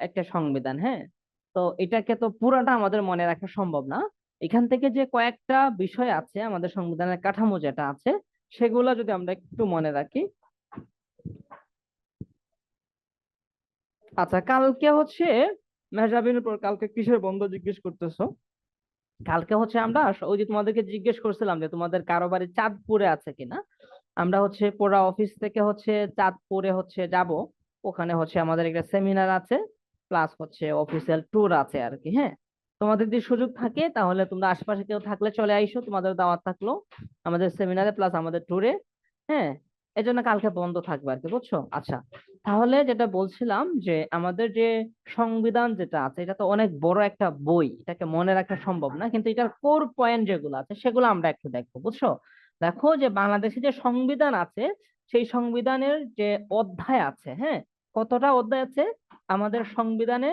একটা সংবিধান, হ্যাঁ। তো এটাকে তো পুরাটা আমাদের মনে রাখা সম্ভব না। এখান থেকে যে কয়েকটা বিষয় আছে আমাদের সংবিধানের কাঠামো যেটা আছে, সেগুলা যদি আমরা একটু মনে রাখি। আচ্ছা, কালকে হচ্ছে মেহজাবিনের পর কালকে কিসের বন্ধ জিজ্ঞেস করতেছো? কালকে হচ্ছে আমরা ওই যে তোমাদেরকে জিজ্ঞেস করছিলাম যে তোমাদের কারো বাড়ি চাঁদপুরে আছে কিনা। আমরা হচ্ছে পুরা অফিস থেকে হচ্ছে চাঁদপুরে হচ্ছে যাব। ওখানে হচ্ছে আমাদের একটা সেমিনার আছে, প্লাস হচ্ছে অফিসিয়াল ট্যুর আছে আর কি। হ্যাঁ, তোমাদের যদি সুযোগ থাকে তাহলে তোমরা আশেপাশে কেউ থাকলে চলে আইসো, তোমাদের দাওয়াত থাকলো আমাদের সেমিনারে প্লাস আমাদের ট্যুরে। হ্যাঁ, এই জন্য কালকে বন্ধ থাকবে আর কি, বুঝছো? আচ্ছা, তাহলে যেটা বলছিলাম যে আমাদের যে সংবিধান যেটা আছে এটা তো অনেক বড় একটা বই, এটাকে মনে রাখা সম্ভব না, কিন্তু এটার কোর পয়েন্ট যেগুলো আছে সেগুলো আমরা একটু দেখবো, বুঝছো? দেখো যে বাংলাদেশে যে সংবিধান আছে সেই সংবিধানের যে অধ্যায় আছে, হ্যাঁ, কতটা অধ্যায় আছে আমাদের সংবিধানে?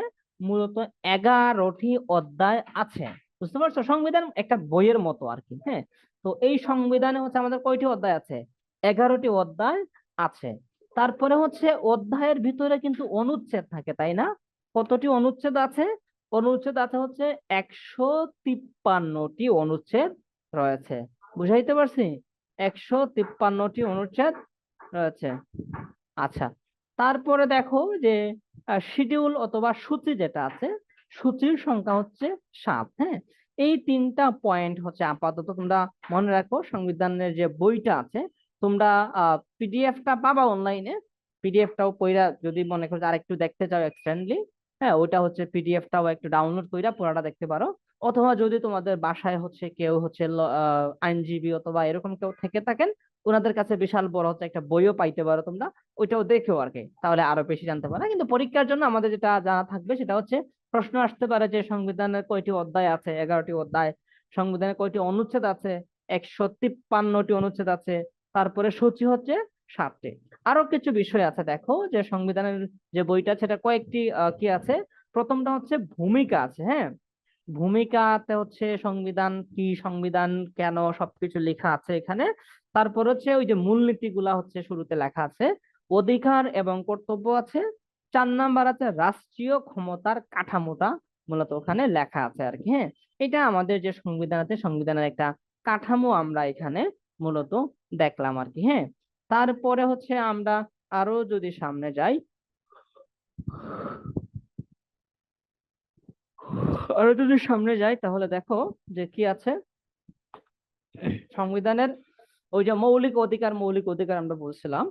মূলত 11টি অধ্যায় আছে। বুঝতে পারছো? সংবিধান একটা বইয়ের মতো আর কি। হ্যাঁ, তো এই সংবিধানে হচ্ছে আমাদের কয়টি অধ্যায় আছে? 11টি অধ্যায় আছে। তারপরে হচ্ছে অধ্যায়ের ভিতরে কিন্তু অনুচ্ছেদ থাকে, তাই না? কতটি অনুচ্ছেদ আছে? অনুচ্ছেদ আছে হচ্ছে 153টি অনুচ্ছেদ রয়েছে। বুঝাইতে পারছি? 153টি অনুচ্ছেদ রয়েছে। আচ্ছা, তারপরে দেখো যে শিডিউল অথবা সূচি যেটা আছে, সূচির সংখ্যা হচ্ছে 7। হ্যাঁ, এই তিনটা পয়েন্ট হচ্ছে আপাতত তোমরা মনে রাখো। সংবিধানের যে বইটা আছে তোমরা পিডিএফটা পাবা অনলাইনে, পিডিএফটাও পড়া যদি মনে করো যে আরেকটু দেখতে চাও এক্সটেন্ডলি, হ্যাঁ ওইটা হচ্ছে পিডিএফটাও একটু ডাউনলোড কইরা পুরাটা দেখতে পারো। অথবা যদি তোমাদের বাসায় হচ্ছে কেউ হচ্ছে আইনজীবী অথবা এরকম কেউ থেকে থাকেন, ওনাদের কাছে বিশাল বড় হচ্ছে একটা বইও পাইতে পারো তোমরা, ওইটাও দেখেও আর কি, তাহলে আরো বেশি জানতে পারো। কিন্তু পরীক্ষার জন্য আমাদের যেটা জানা থাকবে সেটা হচ্ছে প্রশ্ন আসতে পারে যে সংবিধানের কয়টি অধ্যায় আছে? 11টি অধ্যায়। সংবিধানের কয়টি অনুচ্ছেদ আছে? 153টি অনুচ্ছেদ আছে। তারপরে সূচি হচ্ছে 7টি। আরো কিছু বিষয় আছে, দেখো যে সংবিধানের যে বইটা সেটা কয়েকটি কি আছে। প্রথমটা হচ্ছে ভূমিকা আছে। হ্যাঁ, ভূমিকাতে হচ্ছে সংবিধান কি, সংবিধান কেন, সবকিছু লেখা আছে এখানে। তারপর হচ্ছে ওই যে মূলনীতি গুলা হচ্ছে শুরুতে লেখা আছে। অধিকার এবং কর্তব্য আছে। 4 নাম্বার আছে রাষ্ট্রীয় ক্ষমতার কাঠামোটা মূলত ওখানে লেখা আছে আর কি। হ্যাঁ, এটা আমাদের যে সংবিধান আছে সংবিধানের একটা কাঠামো আমরা এখানে মূলত দেখলাম আর কি। হ্যাঁ, তারপরে হচ্ছে আমরা আরো যদি সামনে যাই, তাহলে দেখো যে কি আছে সংবিধানের। ওই যে মৌলিক অধিকার আমরা বলছিলাম,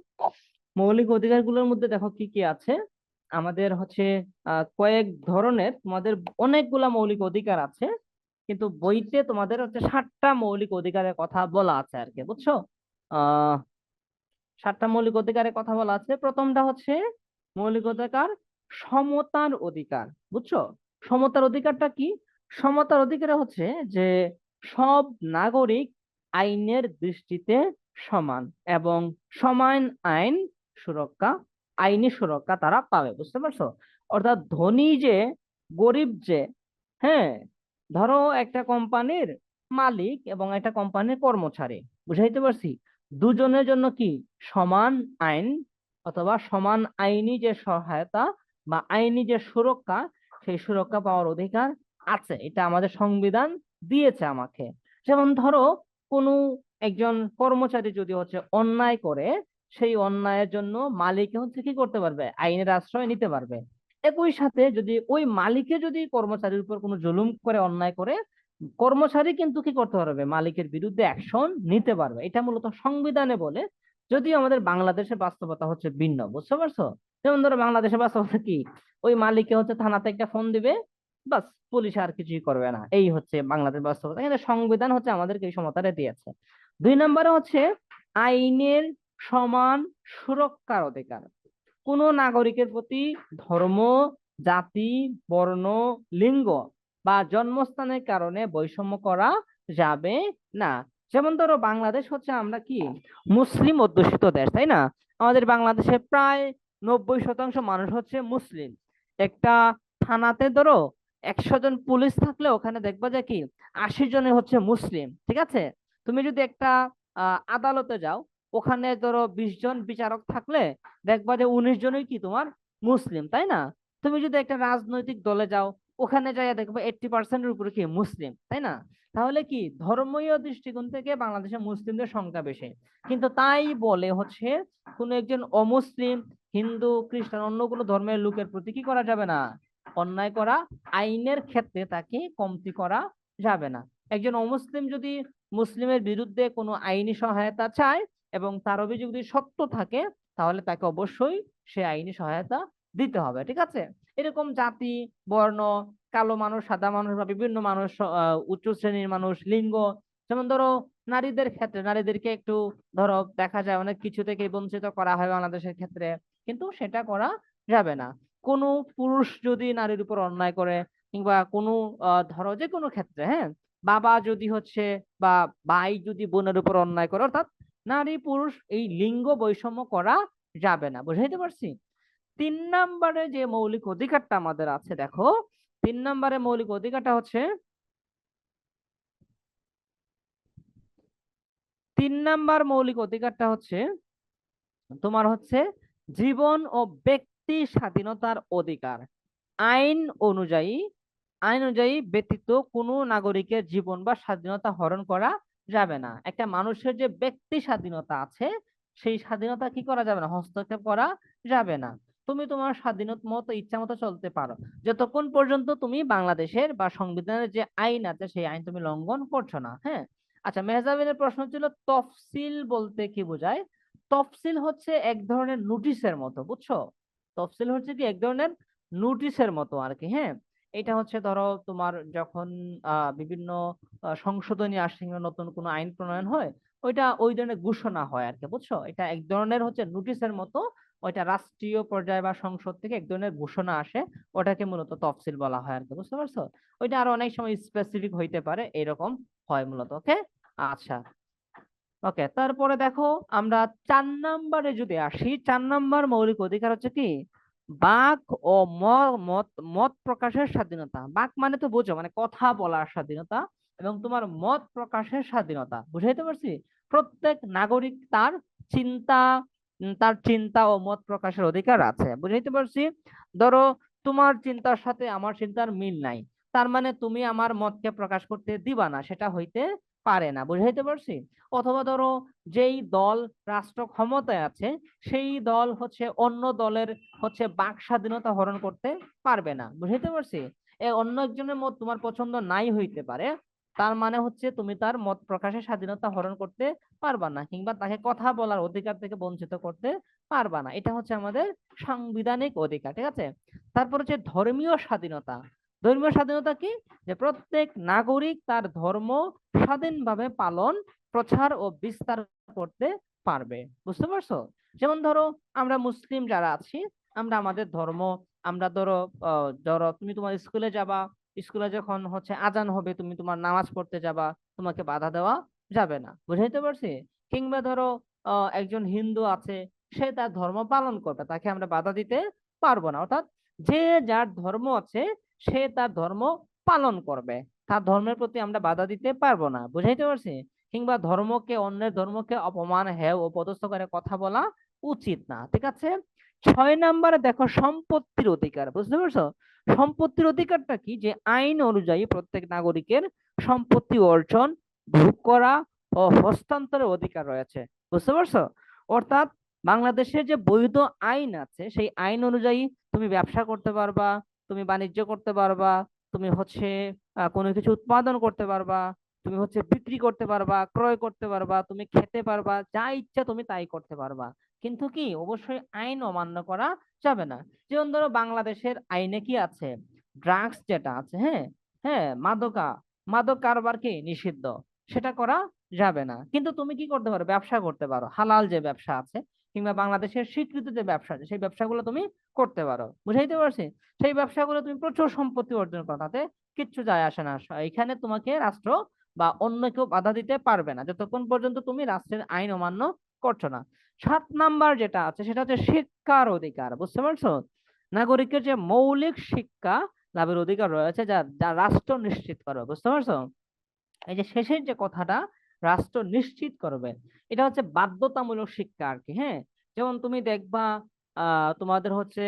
মৌলিক অধিকার গুলোর মধ্যে দেখো কি কি আছে। আমাদের হচ্ছে কয়েক ধরনের, তোমাদের অনেকগুলা মৌলিক অধিকার আছে, কিন্তু বইতে তোমাদের হচ্ছে 7টা মৌলিক অধিকারের কথা বলা আছে আর কি, বুঝছো? আহ 7টা মৌলিক অধিকারের কথা বলা আছে। প্রথমটা হচ্ছে মৌলিক অধিকার সমতার অধিকার, বুঝছো? সমতার অধিকারটা কি? সমতার অধিকার হচ্ছে যে সব নাগরিক আইনের দৃষ্টিতে সমান এবং সমান সুরক্ষা আইনি সুরক্ষা তারা পাবে। বুঝতে পারছো? অর্থাৎ ধনী যে, গরিব যে, হ্যাঁ, ধরো একটা কোম্পানির মালিক এবং একটা কোম্পানির কর্মচারী, বুঝাইতে পারছি? দুজনের জন্য কি সমান আইন অথবা সমান আইনি যে সহায়তা বা আইনি যে সুরক্ষা, সেই সুরক্ষা পাওয়ার অধিকার আছে। এটা আমাদের সংবিধান দিয়েছে আমাকে। যেমন ধরো কোনো একজন কর্মচারী যদি হচ্ছে অন্যায় করে, সেই অন্যায়ের জন্য মালিক হচ্ছে কি করতে পারবে? আইনের আশ্রয় নিতে পারবে। একই সাথে যদি ওই মালিকে যদি কর্মচারীর উপর কোনো জুলুম করে, অন্যায় করে, কর্মচারী কিন্তু কি করতে পারবে? মালিকের বিরুদ্ধে অ্যাকশন নিতে পারবে। এটা মূলত সংবিধানে বলে। যদিও আমাদের বাংলাদেশের বাস্তবতা হচ্ছে ভিন্ন, বুঝতে পারছো? যেমন ধরো বাংলাদেশের বাস্তবতা কি, ওই মালিককে হচ্ছে থানাতে একটা ফোন দিবে, বাস, পুলিশ আর কিছুই করবে না। এই হচ্ছে বাংলাদেশ বাস্তবতা, কিন্তু সংবিধান হচ্ছে আমাদেরকে এই সমতাটা দিয়েছে। 2 নম্বরে হচ্ছে আইনের সমান সুরক্ষার অধিকার। কোন নাগরিকের প্রতি ধর্ম, জাতি, বর্ণ, লিঙ্গ বা জন্মস্থানের কারণে বৈষম্য করা যাবে না। যেমন ধরো বাংলাদেশ হচ্ছে আমরা কি মুসলিম অধ্যুষিত দেশ, তাই না? আমাদের বাংলাদেশে প্রায় 90% মানুষ হচ্ছে মুসলিম। একটা থানাতে ধরো 100 জন পুলিশ থাকলে ওখানে দেখবা যে কি 80 জনই হচ্ছে মুসলিম, ঠিক আছে? তুমি যদি একটা আদালতে যাও, ওখানে ধরো 20 জন বিচারক থাকলে দেখবা যে 19 জনই কি তোমার মুসলিম, তাই না? তুমি যদি একটা রাজনৈতিক দলে যাও, ওখানে যাই দেখবো 80%-এর উপরে কি মুসলিম, তাই না? তাহলে কি ধর্মীয় দৃষ্টিকোণ থেকে বাংলাদেশে মুসলিমদের সংখ্যা বেশি, কিন্তু তাই বলে হচ্ছে কোনো একজন অমুসলিম, হিন্দু, খ্রিস্টান, অন্য কোনো ধর্মের লোকের প্রতি কি করা যাবে না, অন্যায় করা, আইনের ক্ষেত্রে তাকে কমতি করা যাবে না। একজন অমুসলিম যদি মুসলিমের বিরুদ্ধে কোনো আইনি সহায়তা চায় এবং তার অভিযোগ যদি সত্য থাকে, তাহলে তাকে অবশ্যই সে আইনি সহায়তা দিতে হবে, ঠিক আছে? এরকম জাতি, বর্ণ, কালো মানুষ, সাদা মানুষ বা বিভিন্ন মানুষ, উচ্চ শ্রেণীর মানুষ, লিঙ্গ, যেমন ধরো নারীদের ক্ষেত্রে নারীদেরকে একটু ধরো দেখা যায় অনেক কিছু থেকে বঞ্চিত করা হয় বাংলাদেশের ক্ষেত্রে, কিন্তু সেটা করা যাবে না। কোনো পুরুষ যদি নারীর উপর অন্যায় করে, কিংবা কোনো ধরো যে কোনো ক্ষেত্রে, হ্যাঁ, বাবা যদি হচ্ছে বা ভাই যদি বোনের উপর অন্যায় করে, অর্থাৎ নারী পুরুষ এই লিঙ্গ বৈষম্য করা যাবে না। বুঝাইতে পারছি? 3 নম্বরে যে মৌলিক অধিকারটা আমাদের আছে, দেখো 3 নম্বরে মৌলিক অধিকারটা হচ্ছে, 3 নম্বর মৌলিক অধিকারটা হচ্ছে তোমার হচ্ছে জীবন ও ব্যক্তি স্বাধীনতার অধিকার। আইন অনুযায়ী আইন অনুযায়ী ব্যতীত কোনো নাগরিকের জীবন বা স্বাধীনতা হরণ করা যাবে না। একটা মানুষের যে ব্যক্তি স্বাধীনতা আছে, সেই স্বাধীনতা কি করা যাবে না, হস্তক্ষেপ করা যাবে না। তুমি তোমার স্বাধীনতা মতো ইচ্ছা মতো চলতে পারো, যতক্ষণ পর্যন্ত তুমি বাংলাদেশের বা সংবিধানের যে আইন আছে সেই আইন তুমি লঙ্ঘন করছো না। হ্যাঁ, আচ্ছা, মেহজাবিনের প্রশ্ন ছিল তফসিল বলতে কি বোঝায়। তফসিল হচ্ছে এক ধরনের নোটিশের মতো, বুঝছো? তফসিল হচ্ছে কি এক ধরনের নোটিশের মতো আর কি। হ্যাঁ, এটা হচ্ছে ধরো তোমার যখন বিভিন্ন সংশোধনী আসে কিংবা নতুন কোনো আইন প্রণয়ন হয়, ওইটা ওই ধরনের ঘোষণা হয় আর কি, বুঝছো? এটা এক ধরনের হচ্ছে নোটিশের মতো। ওইটা রাষ্ট্রীয় পর্যায়ে বা সংসদ থেকে এক ধরনের ঘোষণা আসে, ওটাকে মূলত তফসিল বলা হয় আর কি, বুঝতে পারছো? ওইটা আরো অনেক সময় স্পেসিফিক হইতে পারে, এরকম হয় মূলত। ওকে, আচ্ছা, ওকে। তারপরে দেখো আমরা 4 নম্বরে যদি আসি, 4 নম্বর মৌলিক অধিকার হচ্ছে কি বাক ও মত মত প্রকাশের স্বাধীনতা। বাক মানে তো বোঝো, মানে কথা বলার স্বাধীনতা, এবং তোমার মত প্রকাশের স্বাধীনতা। বুঝাইতে পারছি? প্রত্যেক নাগরিক তার চিন্তা ও মত প্রকাশের অধিকার আছে। বুঝাইতে পারছি? ধরো তোমার চিন্তার সাথে আমার চিন্তার মিল নাই, তার মানে তুমি আমার মতকে প্রকাশ করতে দিবা না, সেটা হইতে পারে না। বুঝাইতে পারছি? অথবা ধরো যেই দল রাষ্ট্র ক্ষমতায় আছে, সেই দল হচ্ছে অন্য দলের হচ্ছে বাক স্বাধীনতা হরণ করতে পারবে না। বুঝাইতে পারছি? অন্য একজনের মত তোমার পছন্দ নাই হইতে পারে, তার মানে হচ্ছে তুমি তার মত প্রকাশের স্বাধীনতা হরণ করতে পারবা না, কিংবা তাকে কথা বলার অধিকার থেকে বঞ্চিত করতে পারবা না। এটা হচ্ছে আমাদের সাংবিধানিক অধিকার, ঠিক আছে? তারপর হচ্ছে ধর্মীয় স্বাধীনতা। ধর্মীয় স্বাধীনতা কি? যে প্রত্যেক নাগরিক তার ধর্ম স্বাধীনভাবে পালন, প্রচার ও বিস্তার করতে পারবে। বুঝতে পারছো? যেমন ধরো আমরা মুসলিম যারা আছি, আমরা আমাদের ধর্ম, আমরা ধরো ধরো তুমি তোমার স্কুলে যাবা, স্কুলে যখন হচ্ছে আজান হবে তুমি তোমার নামাজ পড়তে যাবা, তোমাকে বাধা দেওয়া যাবে না। বুঝাইতে পারছি? কিংবা ধরো একজন হিন্দু আছে, সে তার ধর্ম পালন করবে, তাকে আমরা বাধা দিতে পারবো না। অর্থাৎ যে যার ধর্ম আছে সে তার ধর্ম পালন করবে, তার ধর্মের প্রতি আমরা বাধা দিতে পারবো না। বুঝাইতে পারছি? কিংবা অন্যের ধর্মকে অপমান, হেয় ও পদস্থ করে কথা বলা উচিত না, ঠিক আছে? 6 নম্বরে দেখো সম্পত্তির অধিকার। বুঝতে পারছো? সম্পত্তির অধিকারটা কি? যে আইন অনুযায়ী প্রত্যেক নাগরিকের সম্পত্তি অর্জন, ভোগ করা ও হস্তান্তরের অধিকার রয়েছে। বুঝতে পারছো? অর্থাৎ বাংলাদেশের যে বৈধ আইন আছে, সেই আইন অনুযায়ী তুমি ব্যবসা করতে পারবা, তুমি বাণিজ্য করতে পারবা, তুমি হচ্ছে কোনো কিছু উৎপাদন করতে পারবা, তুমি হচ্ছে বিক্রি করতে পারবা, ক্রয় করতে পারবা, তুমি খেতে পারবা, যা ইচ্ছা তুমি তাই করতে পারবা। কিন্তু কি অবশ্যই আইন অমান্য করা যাবে না। যেমন ধরো বাংলাদেশের আইনে কি আছে, ড্রাগস যেটা আছে, হ্যাঁ, হ্যাঁ, মাদক কারবার কি নিষিদ্ধ, সেটা করা যাবে না। কিন্তু তুমি কি করতে পারো, ব্যবসা করতে পারো, হালাল যে ব্যবসা আছে, কিংবা বাংলাদেশের স্বীকৃত যে ব্যবসা আছে সেই ব্যবসাগুলো তুমি করতে পারো। বুঝাইতে পারছি? সেই ব্যবসাগুলো তুমি প্রচুর সম্পত্তি অর্জন করো, তাতে কিচ্ছু যায় আসে না। এখানে তোমাকে রাষ্ট্র বা অন্য কেউ বাধা দিতে পারবে না, যতক্ষণ পর্যন্ত তুমি রাষ্ট্রের আইন অমান্য করছো না। 7 নম্বর যেটা আছে সেটা হচ্ছে শিক্ষার অধিকার। বুঝতে পারছো? নাগরিকের যে মৌলিক শিক্ষা লাভের অধিকার রয়েছে, যা যা রাষ্ট্র নিশ্চিত করবে। বুঝতে পারছো? এই যে শেষের যে কথাটা, রাষ্ট্র নিশ্চিত করবে, এটা হচ্ছে বাধ্যতামূলক শিক্ষা আর কি। হ্যাঁ, যেমন তুমি দেখবা তোমাদের হচ্ছে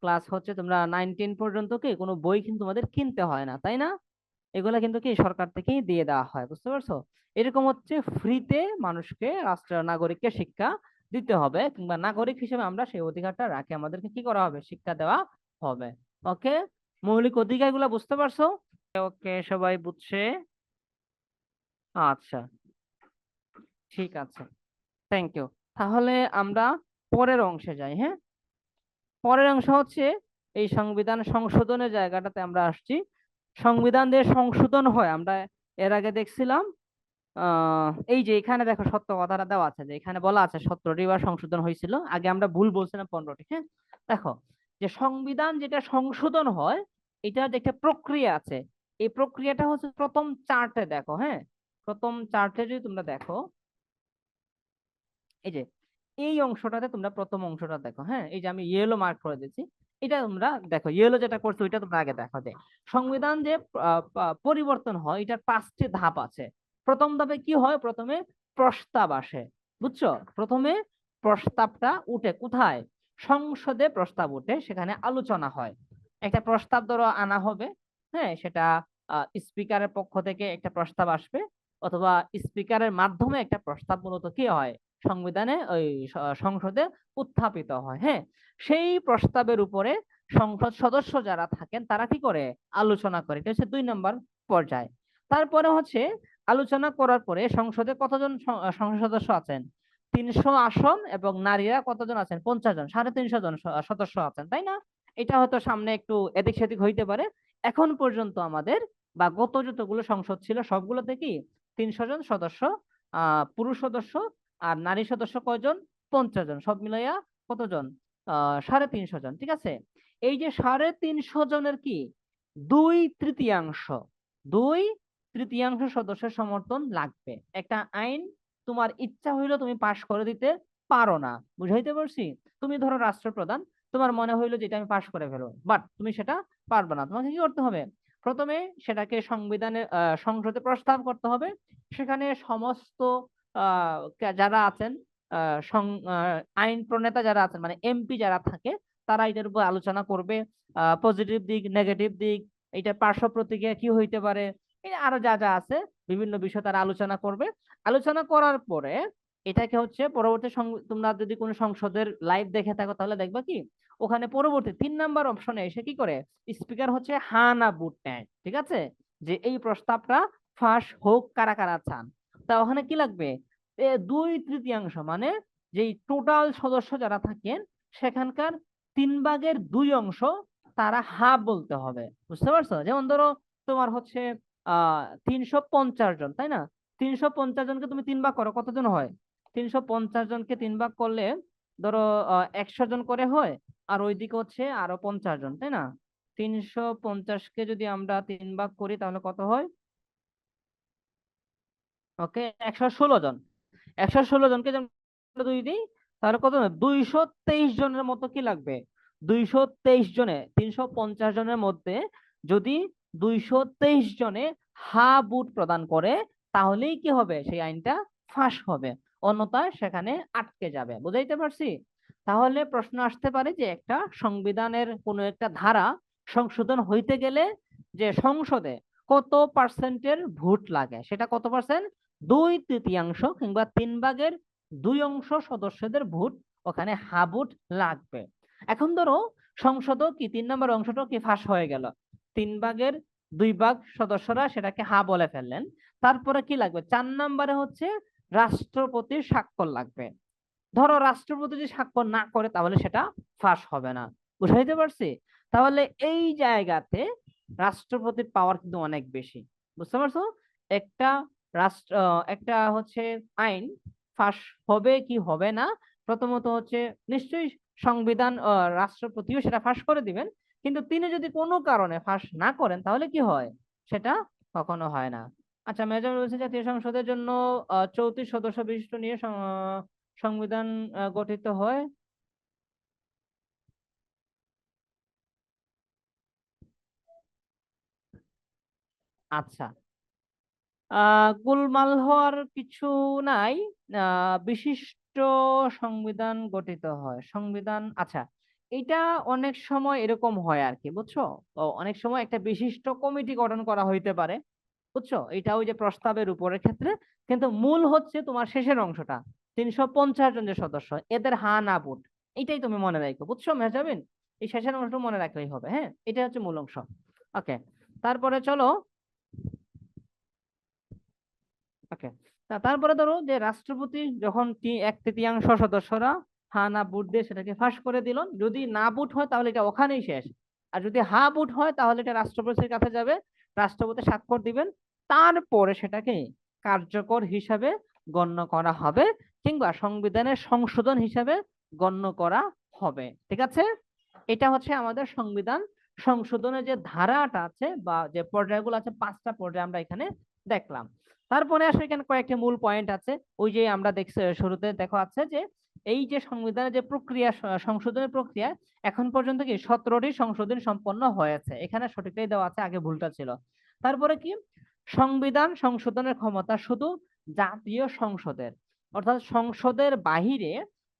ক্লাস হচ্ছে তোমরা 9-10 পর্যন্ত কি কোনো বই কিন্তু তোমাদের কিনতে হয় না, তাই না? এগুলা কিন্তু কি সরকার থেকেই দিয়ে দেওয়া হয়, বুঝতে পারছো? এরকম হচ্ছে ফ্রিতে মানুষকে, রাষ্ট্র নাগরিককে শিক্ষা দিতে হবে, কিংবা নাগরিক হিসেবে আমরা সেই অধিকারটা রাখি, আমাদেরকে কি করা হবে, শিক্ষা দেওয়া হবে। ওকে, মৌলিক অধিকারগুলো বুঝতে পারছো? ওকে, সবাই বুঝছে? আচ্ছা, ঠিক আছে, থ্যাংক ইউ। তাহলে আমরা পরের অংশে যাই। হ্যাঁ, পরের অংশ হচ্ছে এই সংবিধান সংশোধনের জায়গাটাতে আমরা আসছি। সংবিধান যে সংশোধন হয় আমরা এর আগে দেখছিলাম, এই যে এখানে দেখো সত্য কথাটা দেওয়া আছে, যে এখানে বলা আছে 17টি বার সংশোধন হয়েছিল, আগে আমরা ভুল বলছিলাম 15টি। হ্যাঁ, দেখো যে সংবিধান যেটা সংশোধন হয় এটার যে একটা প্রক্রিয়া আছে, এই প্রক্রিয়াটা হচ্ছে প্রথম চার্টে দেখো। হ্যাঁ, প্রথম চার্টে যদি তোমরা দেখো, এই যে এই অংশটাতে তোমরা প্রথম অংশটা দেখো। হ্যাঁ, এই যে আমি ইয়েলো মার্ক করে দিচ্ছি, এটা তোমরা দেখো, ইয়েলো যেটা করছো ওইটা তোমরা আগে দেখো। যে সংবিধান যে পরিবর্তন হয় এটার 5টি ধাপ আছে। প্রথম ধাপে কি হয়, প্রথমে প্রস্তাব আসে, বুঝছো? প্রথমে প্রস্তাবটা উঠে কোথায়, সংসদে প্রস্তাব উঠে, সেখানে আলোচনা হয়। একটা প্রস্তাব ধরো আনা হবে, হ্যাঁ, সেটা স্পিকারের পক্ষ থেকে একটা প্রস্তাব আসবে, অথবা স্পিকারের মাধ্যমে একটা প্রস্তাব মূলত কি হয়, সংবিধানে ওই সংসদে উত্থাপিত হয়। হ্যাঁ, সেই প্রস্তাবের উপরে সংসদ সদস্য যারা থাকেন তারা কি করে, আলোচনা করে। এটা হচ্ছে 2 নম্বর পর্যায়। তারপরে হচ্ছে আলোচনা করার পরে সংসদে কতজন সংসদ সদস্য আছেন, 300 আসন, এবং নারীরা কতজন আছেন, 50 জন, 350 জন সদস্য আছেন, তাই না? এটা হয়তো সামনে একটু এদিক সেদিক হইতে পারে। এখন পর্যন্ত আমাদের বা গত যতগুলো সংসদ ছিল সবগুলোতে কি 300 জন সদস্য, পুরুষ সদস্য, আর নারী সদস্য কয়জন, 50 জন, সব মিলাইয়া কতজন, 350 জন। ঠিক আছে, এই যে 350 জনের কি 2/3, 2/3 সদস্যের সমর্থন লাগবে। একটা আইন তোমার ইচ্ছা হইলো তুমি পাশ করে দিতে পারো না, বুঝাইতে পারছি? তুমি ধরো রাষ্ট্রপ্রধান, তোমার মনে হইলো যে এটা আমি পাশ করে ফেলবো, বাট তুমি সেটা পারবে না। তোমাকে কি করতে হবে, প্রথমে সেটাকে সংবিধানে সংসদে প্রস্তাব করতে হবে। সেখানে সমস্ত যারা আছেন, আইন প্রণেতা যারা আছেন, মানে এমপি যারা থাকে, তারা এটার উপর আলোচনা করবে। পজিটিভ দিক, নেগেটিভ দিক, এটা পার্শ্ব প্রতিক্রিয়া কি হইতে পারে, এই আরো যা যা আছে বিভিন্ন বিষয় তারা আলোচনা করবে। আলোচনা করার পরে এটাকে হচ্ছে পরবর্তী তোমরা যদি কোনো সংসদের লাইভ দেখে থাকো তাহলে দেখবা কি, ওখানে পরবর্তী 3 নম্বর অপশনে এসে কি করে, স্পিকার হচ্ছে হা না বুট নেয়। ঠিক আছে, যে এই প্রস্তাবটা ফাঁস হোক, কারা কারা চান। তা ওখানে কি লাগবে, 2/3, মানে যেই টোটাল সদস্য যারা থাকেন সেখানকার 3/2 তারা হা বলতে হবে, বুঝতে পারছো? যেমন ধরো তোমার হচ্ছে 350 জন, তাই না? 350 জনকে তুমি 3 ভাগ করো, কতজন হয়? 350 জনকে 3 ভাগ করলে ধরো 100 জন করে হয়, আর ওইদিকে হচ্ছে আরো 50 জন, তাই না? 350কে যদি আমরা 3 ভাগ করি তাহলে কত হয়, ওকে, 116 জন। 116 জনকে যদি আমরা 2 দিই তাহলে কত, 223 জনের মতো কি লাগবে, 223 জনে 350 জনের মধ্যে যদি 223 জনে হা বুট প্রদান করে, তাহলেই কি হবে, সেই আইনটা ফাঁস হবে, অন্যথায় সেখানে আটকে যাবে। বুঝাইতে পারছি? তাহলে প্রশ্ন আসতে পারে যে একটা সংবিধানের কোনো একটা ধারা সংশোধন হইতে গেলে যে সংসদে কত পার্সেন্টের ভোট লাগে, সেটা কত পার্সেন্ট, 2/3 কিংবা 3/2 সদস্যদের ভোট ওখানে হা ভোট লাগবে। এখন ধরো সংসদও কি 3 নম্বর অংশটাও কি ফাঁস হয়ে গেল, 3/2 সদস্যরা সেটাকে হা বলে ফেললেন। তারপরে কি লাগবে, 4 নম্বরে হচ্ছে রাষ্ট্রপতির স্বাক্ষর লাগবে। ধরো রাষ্ট্রপতি যদি স্বাক্ষর না করে তাহলে সেটা ফাঁস হবে না, বুঝাইতে পারছি? তাহলে এই জায়গাতে রাষ্ট্রপতির পাওয়ার কিন্তু অনেক বেশি, বুঝতে পারছো? একটা একটা হচ্ছে আইন ফাঁস হবে কি হবে না, প্রথমত হচ্ছে নিশ্চয়ই সংবিধান রাষ্ট্রপতিও সেটা ফাঁস করে দিবেন, কিন্তু তিনি যদি কোনো কারণে ফাঁস না করেন তাহলে কি হয়, সেটা কখনো হয় না। আচ্ছা, মেজর বলছে জাতীয় সংসদের জন্য 34 সদস্য বিশিষ্ট নিয়ে সংবিধান গঠিত হয়। আচ্ছা, গোলমাল হওয়ার কিছু নাই। বিশিষ্ট সংবিধান গঠিত হয়, সংবিধান, আচ্ছা, এটা অনেক সময় এরকম হয় আর কি, বুঝছো? তো অনেক সময় একটা বিশিষ্ট কমিটি গঠন করা হইতে পারে, বুঝছো? এটা ওই যে প্রস্তাবের উপরের ক্ষেত্রে, কিন্তু মূল হচ্ছে তোমার শেষের অংশটা, 350 জন যে সদস্য, এদের হা না ভোট, এটাই তুমি মনে রাখো, বুঝছো মেহজাবিন? এই শেষের অংশটা মনে রাখলেই হবে, হ্যাঁ, এটা হচ্ছে মূল অংশ। ওকে, তারপরে চলো। ওকে, তারপরে ধরো যে রাষ্ট্রপতি যখন 1/3 সদস্যরা হা না ভোট দিয়ে সেটাকে ফাঁস করে দিল, যদি না ভোট হয় তাহলে এটা ওখানেই শেষ। আর যদি হা ভোট হয় তাহলে এটা রাষ্ট্রপতির কাছে যাবে, রাষ্ট্রপতি স্বাক্ষর দিবেন, তারপরে সেটাকে কার্যকর হিসাবে গণ্য করা হবে, কিংবা সংবিধানের সংশোধন হিসাবে গণ্য করা হবে। ঠিক আছে, এটা হচ্ছে আমাদের সংবিধান সংশোধনের যে ধারাটা আছে বা যে পর্যায়গুলো আছে, 5টা পর্যায়ে আমরা এখানে দেখলাম। তারপরে আসলে এখানে কয়েকটি মূল পয়েন্ট আছে, ওই যে আমরা দেখছি শুরুতে দেখা আছে যে এই যে সংবিধানের যে প্রক্রিয়া, সংশোধনের প্রক্রিয়া, এখন পর্যন্ত কি 17টি সংশোধন সম্পন্ন হয়েছে, এখানে সঠিকটাই দেওয়া আছে, আগে ভুলটা ছিল। তারপরে কি, সংবিধান সংশোধনের ক্ষমতা শুধু জাতীয় সংসদের, অর্থাৎ সংসদের বাহিরে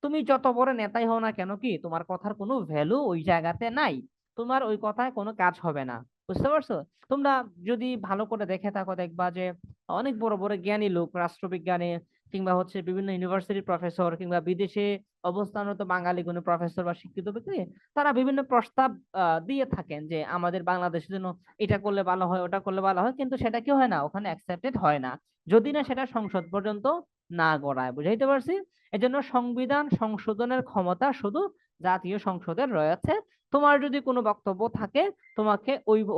তুমি যত বড় নেতাই হও না কেন, কি তোমার কথার কোনো ভ্যালু ওই জায়গাতে নাই, তোমার ওই কথায় কোনো কাজ হবে না। বুঝতে পারছো? তোমরা যদি ভালো করে দেখে থাকো দেখবা যে অনেক বড় বড় জ্ঞানী লোক, রাষ্ট্রবিজ্ঞানী কিংবা হচ্ছে বিভিন্ন ইউনিভার্সিটির প্রফেসর কিংবা বিদেশে অবস্থানরত বাঙালি কোনো প্রফেসর বা শিক্ষিত ব্যক্তি, তারা বিভিন্ন প্রস্তাব দিয়ে থাকেন যে আমাদের বাংলাদেশের জন্য এটা করলে ভালো হয়, ওটা করলে ভালো হয়, কিন্তু সেটা কি হয় না, ওখানে অ্যাকসেপ্টেড হয় না, যদি না সেটা সংসদ পর্যন্ত না গড়ায়। বুঝাইতে পারছি? এজন্য সংবিধান সংশোধনের ক্ষমতা শুধু জাতীয় সংসদের রয়েছে। তোমার যদি কোনো বক্তব্য থাকে, তোমাকে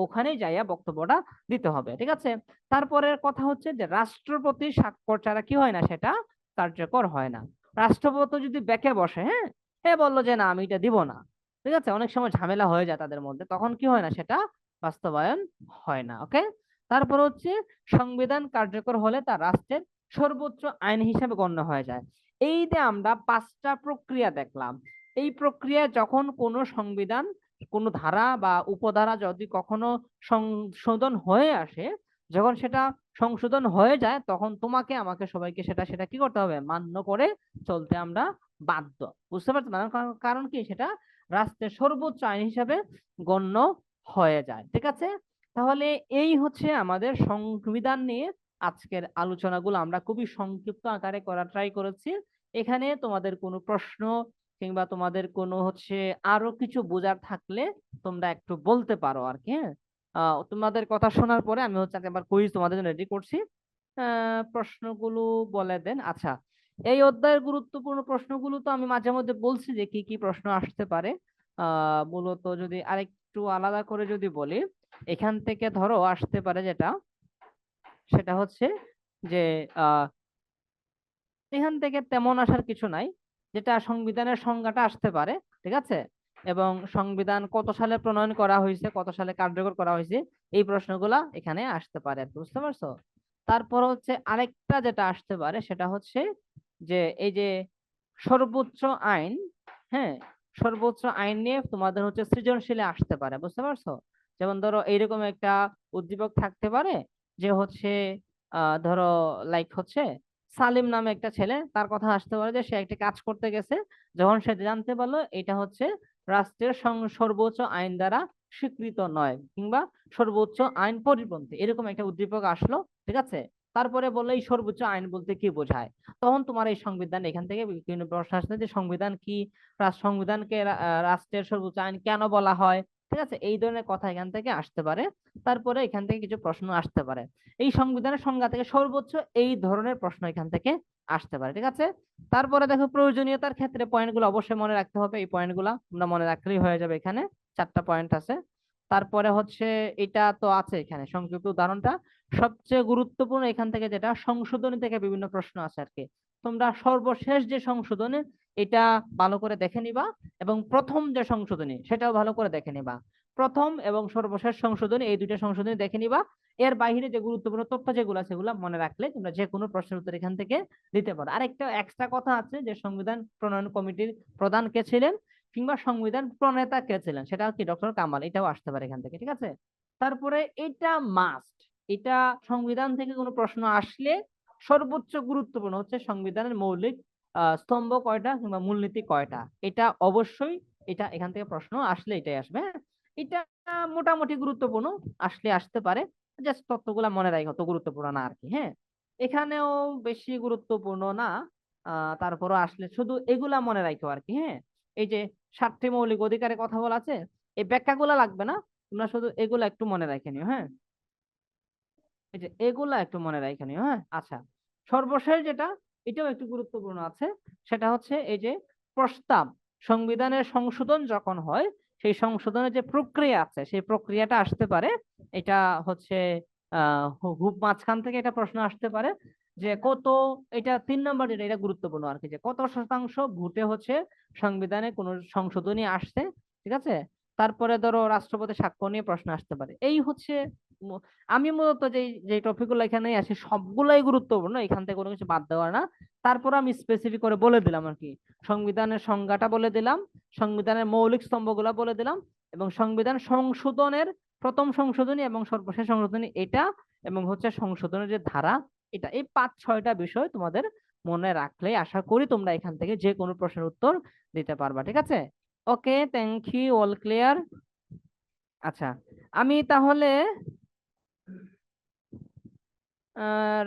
ওখানে যাইয়া বক্তব্যটা দিতে হবে। ঠিক আছে, তারপরের কথা হচ্ছে যে রাষ্ট্রপতি স্বাক্ষর ছাড়া কি হয় না, সেটা কার্যকর হয় না। রাষ্ট্রপতি যদি বেঁকে বসে, হ্যাঁ, এ বললো যে না আমি এটা দিব না, ঠিক আছে, অনেক সময় ঝামেলা হয়ে যায় তাদের মধ্যে, তখন কি হয় না, সেটা বাস্তবায়ন হয় না। ওকে, তারপর হচ্ছে সংবিধান কার্যকর হলে তা রাষ্ট্রের সর্বোচ্চ আইন হিসেবে গণ্য হয়ে যায়। এই যে আমরা 5টা প্রক্রিয়া দেখলাম, এই প্রক্রিয়া যখন কোনো সংবিধান, কোনো ধারা বা উপধারা যদি কখনো সংশোধন হয়ে আসে, যখন সেটা সংশোধন হয়ে যায়, তখন তোমাকে আমাকে সবাইকে সেটা সেটা কি করতে হবে, মান্য করে চলতে আমরা বাধ্য। বুঝতে পারছো? মানে কারণ কি, সেটা রাষ্ট্রের সর্বোচ্চ আইন হিসাবে গণ্য হয়ে যায়। ঠিক আছে, তাহলে এই হচ্ছে আমাদের সংবিধান নিয়ে আজকের আলোচনাগুলো, আমরা খুবই সংক্ষিপ্ত আকারে করা ট্রাই করেছি। এখানে তোমাদের কোনো প্রশ্ন কিংবা তোমাদের কোনো হচ্ছে আরো কিছু বোঝার থাকলে তোমরা একটু বলতে পারো আর কি, হ্যাঁ। তোমাদের কথা শোনার পরে আমি হচ্ছে একবার কুইজ তোমাদের জন্য রেডি করছি। প্রশ্নগুলো বলে দেন। আচ্ছা, এই অধ্যায়ের গুরুত্বপূর্ণ প্রশ্নগুলো তো আমি মাঝে মধ্যে বলছি যে কি কি প্রশ্ন আসতে পারে। মূলত যদি আরেকটু আলাদা করে যদি বলি, এখান থেকে ধরো আসতে পারে যেটা, সেটা হচ্ছে যে আহ এখান থেকে তেমন আসার কিছু নাই, যেটা সংবিধানের সংজ্ঞাটা আসতে পারে। ঠিক আছে, এবং সংবিধান কত সালে প্রণয়ন করা হয়েছে, কত সালে কার্যকর করা হয়েছে, এই প্রশ্নগুলা এখানে আসতে পারে। বুঝতে পারছো? তারপর হচ্ছে আরেকটা যেটা আসতে পারে, সেটা হচ্ছে যে এই যে সর্বোচ্চ আইন, হ্যাঁ, সর্বোচ্চ আইন নিয়ে তোমাদের হচ্ছে সৃজনশীলে আসতে পারে। বুঝতে পারছো? যেমন ধরো এইরকম একটা উদ্দীপক থাকতে পারে যে হচ্ছে ধরো লাইক হচ্ছে সালিম নামে একটা ছেলে, তার কথা আসতে পারে যে সে একটা কাজ করতে গেছে, যখন সে জানতে পারলো এটা হচ্ছে রাষ্ট্রের সর্বোচ্চ আইন দ্বারা স্বীকৃত নয়, কিংবা সর্বোচ্চ আইন পরিপন্থী, এরকম একটা উদ্দীপক আসলো। ঠিক আছে, তারপরে বললো এই সর্বোচ্চ আইন বলতে কি বোঝায়, তখন তোমার এই সংবিধান এখান থেকে বিভিন্ন প্রশ্ন আসছে যে সংবিধান কি, সংবিধানকে রাষ্ট্রের সর্বোচ্চ আইন কেন বলা হয়। ঠিক আছে, এই ধরনের কথা এখান থেকে আসতে পারে। তারপরে এখান থেকে কিছু প্রশ্ন আসতে পারে, এই সংবিধানের সংজ্ঞা থেকে সর্বোচ্চ এই ধরনের প্রশ্ন এখান থেকে আসতে পারে। ঠিক আছে, তারপরে দেখো প্রয়োজনীয়তার ক্ষেত্রে পয়েন্টগুলো অবশ্যই মনে রাখতে হবে, এই পয়েন্টগুলো তোমরা মনে রাখলেই হয়ে যাবে, এখানে 4টা পয়েন্ট আছে। তারপরে হচ্ছে এটা তো আছে এখানে সংক্ষিপ্ত উদাহরণটা, সবচেয়ে গুরুত্বপূর্ণ এখান থেকে যেটা সংশোধনী থেকে বিভিন্ন প্রশ্ন আছে আর কি, তোমরা সর্বশেষ যে সংশোধনী এটা ভালো করে দেখে নিবা, এবং প্রথম যে সংশোধনী সেটাও ভালো করে দেখে নিবা। প্রথম এবং সর্বশেষ সংশোধনী, এই দুইটা সংশোধনী দেখে নিবা। এর বাইরে যে গুরুত্বপূর্ণ তথ্য যেগুলো আছে সেগুলো মনে রাখলে তোমরা যে কোনো প্রশ্নের উত্তর এখান থেকে দিতে পারো। আরেকটা এক্সট্রা কথা আছে যে সংবিধান প্রণয়ন কমিটির প্রধান কে ছিলেন, কিংবা সংবিধান প্রণেতা কে ছিলেন, সেটা কি ডক্টর কামাল, এটাও আসতে পারে এখান থেকে। ঠিক আছে, তারপরে এটা মাস্ট, এটা সংবিধান থেকে কোনো প্রশ্ন আসলে সর্বোচ্চ গুরুত্বপূর্ণ হচ্ছে সংবিধানের মৌলিক স্তম্ভ কয়টা কিংবা মূলনীতি কয়টা, এটা অবশ্যই এটা এখান থেকে প্রশ্ন আসলে এটাই আসবে, হ্যাঁ। এটা মোটামুটি গুরুত্বপূর্ণ, আসলে আসতে পারে, জাস্ট তথ্যগুলা মনে রাখা অত গুরুত্বপূর্ণ না আর কি, হ্যাঁ। এখানেও বেশি গুরুত্বপূর্ণ না, তারপরও আসলে শুধু এগুলা মনে রাখো আর কি, হ্যাঁ। এই যে 7টি মৌলিক অধিকারের কথা বলা আছে, এই ব্যাখ্যাগুলা লাগবে না, তোমরা শুধু এগুলা একটু মনে রাখে নিও, হ্যাঁ। এই যে এগুলা একটু মনে রাখে নিও, হ্যাঁ। আচ্ছা, সর্বশেষ যেটা, এটাও একটু গুরুত্বপূর্ণ আছে, সেটা হচ্ছে এই যে প্রস্তাব, সংবিধানের সংশোধন যখন হয়, সেই সংশোধনের যে প্রক্রিয়া আছে সেই প্রক্রিয়াটা আসতে পারে। এটা হচ্ছে খুব মাঝখান থেকে এটা প্রশ্ন আসতে পারে যে কত, এটা 3 নম্বর যেটা, এটা গুরুত্বপূর্ণ আর কি, যে কত শতাংশ ভোটে হচ্ছে সংবিধানে কোনো সংশোধনী আসছে, ঠিক আছে। তারপরে ধরো রাষ্ট্রপতি সাক্ষ্য নিয়ে প্রশ্ন আসতে পারে, এই হচ্ছে আমি মূলত যে যে টপিকগুলো এখানে আছে সবগুলাই গুরুত্বপূর্ণ, এখান থেকে কোনো কিছু বাদ দেওয়া না। তারপর আমি স্পেসিফিক করে বলে দিলাম আর কি, সংবিধানের সংজ্ঞাটা বলে দিলাম, সংবিধানের মৌলিক স্তম্ভগুলা বলে দিলাম, এবং সংবিধান সংশোধনের প্রথম সংশোধনী এবং সর্বশেষ সংশোধনী এটা, এবং হচ্ছে সংশোধনের যে ধারা এটা, এই 5-6টা বিষয় তোমাদের মনে রাখলে আশা করি তোমরা এখান থেকে যে কোনো প্রশ্নের উত্তর দিতে পারবা, ঠিক আছে। ওকে, থ্যাংক ইউ, অল ক্লিয়ার। আচ্ছা, আমি তাহলে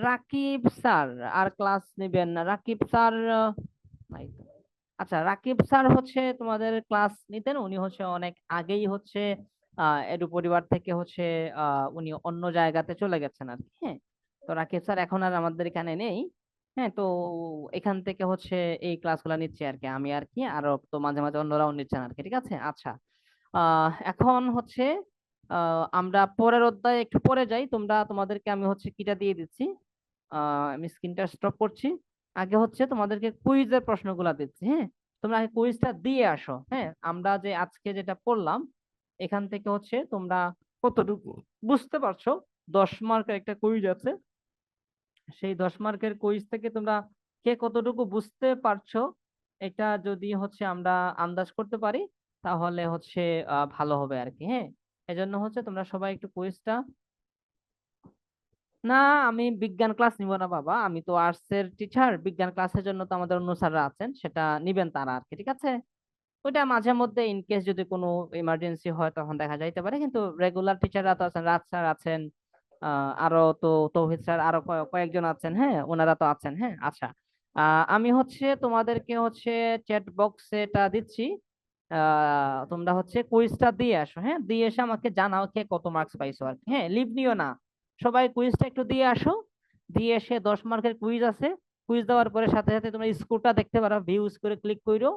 রাকিব স্যার আর ক্লাস নেবেন না, রাকিব স্যার নাই তো। আচ্ছা, রাকিব স্যার হচ্ছে তোমাদের ক্লাস নিতেন, উনি হচ্ছে অনেক আগেই হচ্ছে এডু পরিবার থেকে হচ্ছে উনি অন্য জায়গাতে চলে গেছেন আর কি, হ্যাঁ। তো রাকিব স্যার এখন আর আমাদের এখানে নেই, হ্যাঁ। তো এখান থেকে হচ্ছে এই ক্লাসগুলো নিচ্ছি আর কি আমি আর কি, আরো তো মাঝে মাঝে অন্যরাও নিচ্ছেন আর কি, ঠিক আছে। আচ্ছা, এখন হচ্ছে আমরা পরের অধ্যায়ে একটু পরে যাই, তোমরা তোমাদেরকে আমি হচ্ছে কিটা দিয়ে দিচ্ছি, আমি স্ক্রিনটা স্টপ করছি। আগে হচ্ছে তোমাদেরকে কুইজের প্রশ্নগুলা দিচ্ছি, হ্যাঁ। তোমরা আগে কুইজটা দিয়ে আসো, হ্যাঁ। আমরা যে আজকে যেটা পড়লাম এখান থেকে হচ্ছে তোমরা কতটুকু বুঝতে পারছো, 10 মার্কের একটা কুইজ আছে, সেই 10 মার্কের কুইজ থেকে তোমরা কে কতটুকু বুঝতে পারছো, এটা যদি হচ্ছে আমরা আন্দাজ করতে পারি তাহলে হচ্ছে ভালো হবে আর কি, হ্যাঁ। এজন্য হচ্ছে তোমরা সবাই একটু কুইজটা, না আমি বিজ্ঞান ক্লাস নিব না বাবা, আমি তো আর্টস এর টিচার, বিজ্ঞান ক্লাসের জন্য তো আমাদের অন্য স্যাররা আছেন, সেটা নিবেন তারা আর কি, ঠিক আছে। ওইটা মাঝে মধ্যে ইনকেস যদি কোনো ইমার্জেন্সি হয় তখন দেখা যাইতে পারে, কিন্তু রেগুলার টিচাররা তো আছেন, রাজ স্যার আছেন, আরো তো তৌহিদ স্যার, আরো কয়েকজন আছেন, হ্যাঁ, ওনারা তো আছেন, হ্যাঁ। আচ্ছা, আমি হচ্ছে তোমাদেরকে হচ্ছে চ্যাট বক্সে এটা দিচ্ছি, তোমরা হচ্ছে কুইজটা দিয়ে আসো, হ্যাঁ। দিয়ে এসে আমাকে জানাও কে কত মার্কস পাইছো আর কি, হ্যাঁ। লিভ নিও না, সবাই কুইজটা একটু দিয়ে আসো। দিয়ে এসে 10 মার্কের কুইজ আছে, কুইজ দেওয়ার পরে সাথে সাথে তোমরা স্কোরটা দেখতে পারো, ভিউজ করে ক্লিক করো,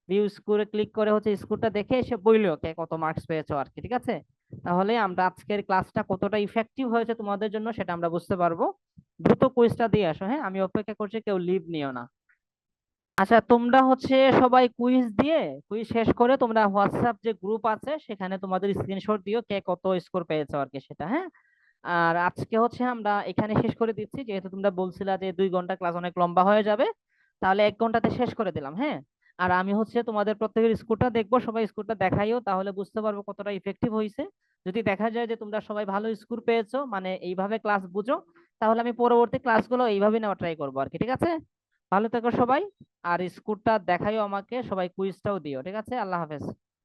ভিউজ করে ক্লিক করে হচ্ছে স্কোরটা দেখে এসে বইলো কে কত মার্কস পেয়েছো আর কি, ঠিক আছে। তাহলে আমরা আজকের ক্লাসটা কতটা ইফেক্টিভ হয়েছে তোমাদের জন্য সেটা আমরা বুঝতে পারবো। দ্রুত কুইজটা দিয়ে আসো, হ্যাঁ, আমি অপেক্ষা করছি, কেউ লিভ নিও না। আচ্ছা, তোমরা হচ্ছে সবাই কুইজ দিয়ে, কুইজ শেষ করে তোমরা হোয়াটসঅ্যাপ যে গ্রুপ আছে সেখানে তোমাদের স্ক্রিনশট দিও কে কত স্কোর পেয়েছো আর কি, সেটা, হ্যাঁ। আর আজকে হচ্ছে আমরা এখানে শেষ করে দিচ্ছি, যেহেতু তোমরা বলছিলা যে 2 ঘন্টা ক্লাস অনেক লম্বা হয়ে যাবে, তাহলে 1 ঘন্টাতে শেষ করে দিলাম, হ্যাঁ। আর আমি হচ্ছে তোমাদের প্রত্যেকের স্কোরটা দেখবো, সবাই স্কোরটা দেখাইও, তাহলে বুঝতে পারবো কতটা ইফেক্টিভ হয়েছে। যদি দেখা যায় যে তোমরা সবাই ভালো স্কোর পেয়েছো, মানে এইভাবে ক্লাস বুঝো, তাহলে আমি পরবর্তী ক্লাসগুলো এইভাবে নেওয়া ট্রাই করবো আর কি, ঠিক আছে। ভালো থেকো সবাই, আর স্কোরটা দেখাইও আমাকে, সবাই কুইজটাও দিও, ঠিক আছে। আল্লাহ হাফেজ।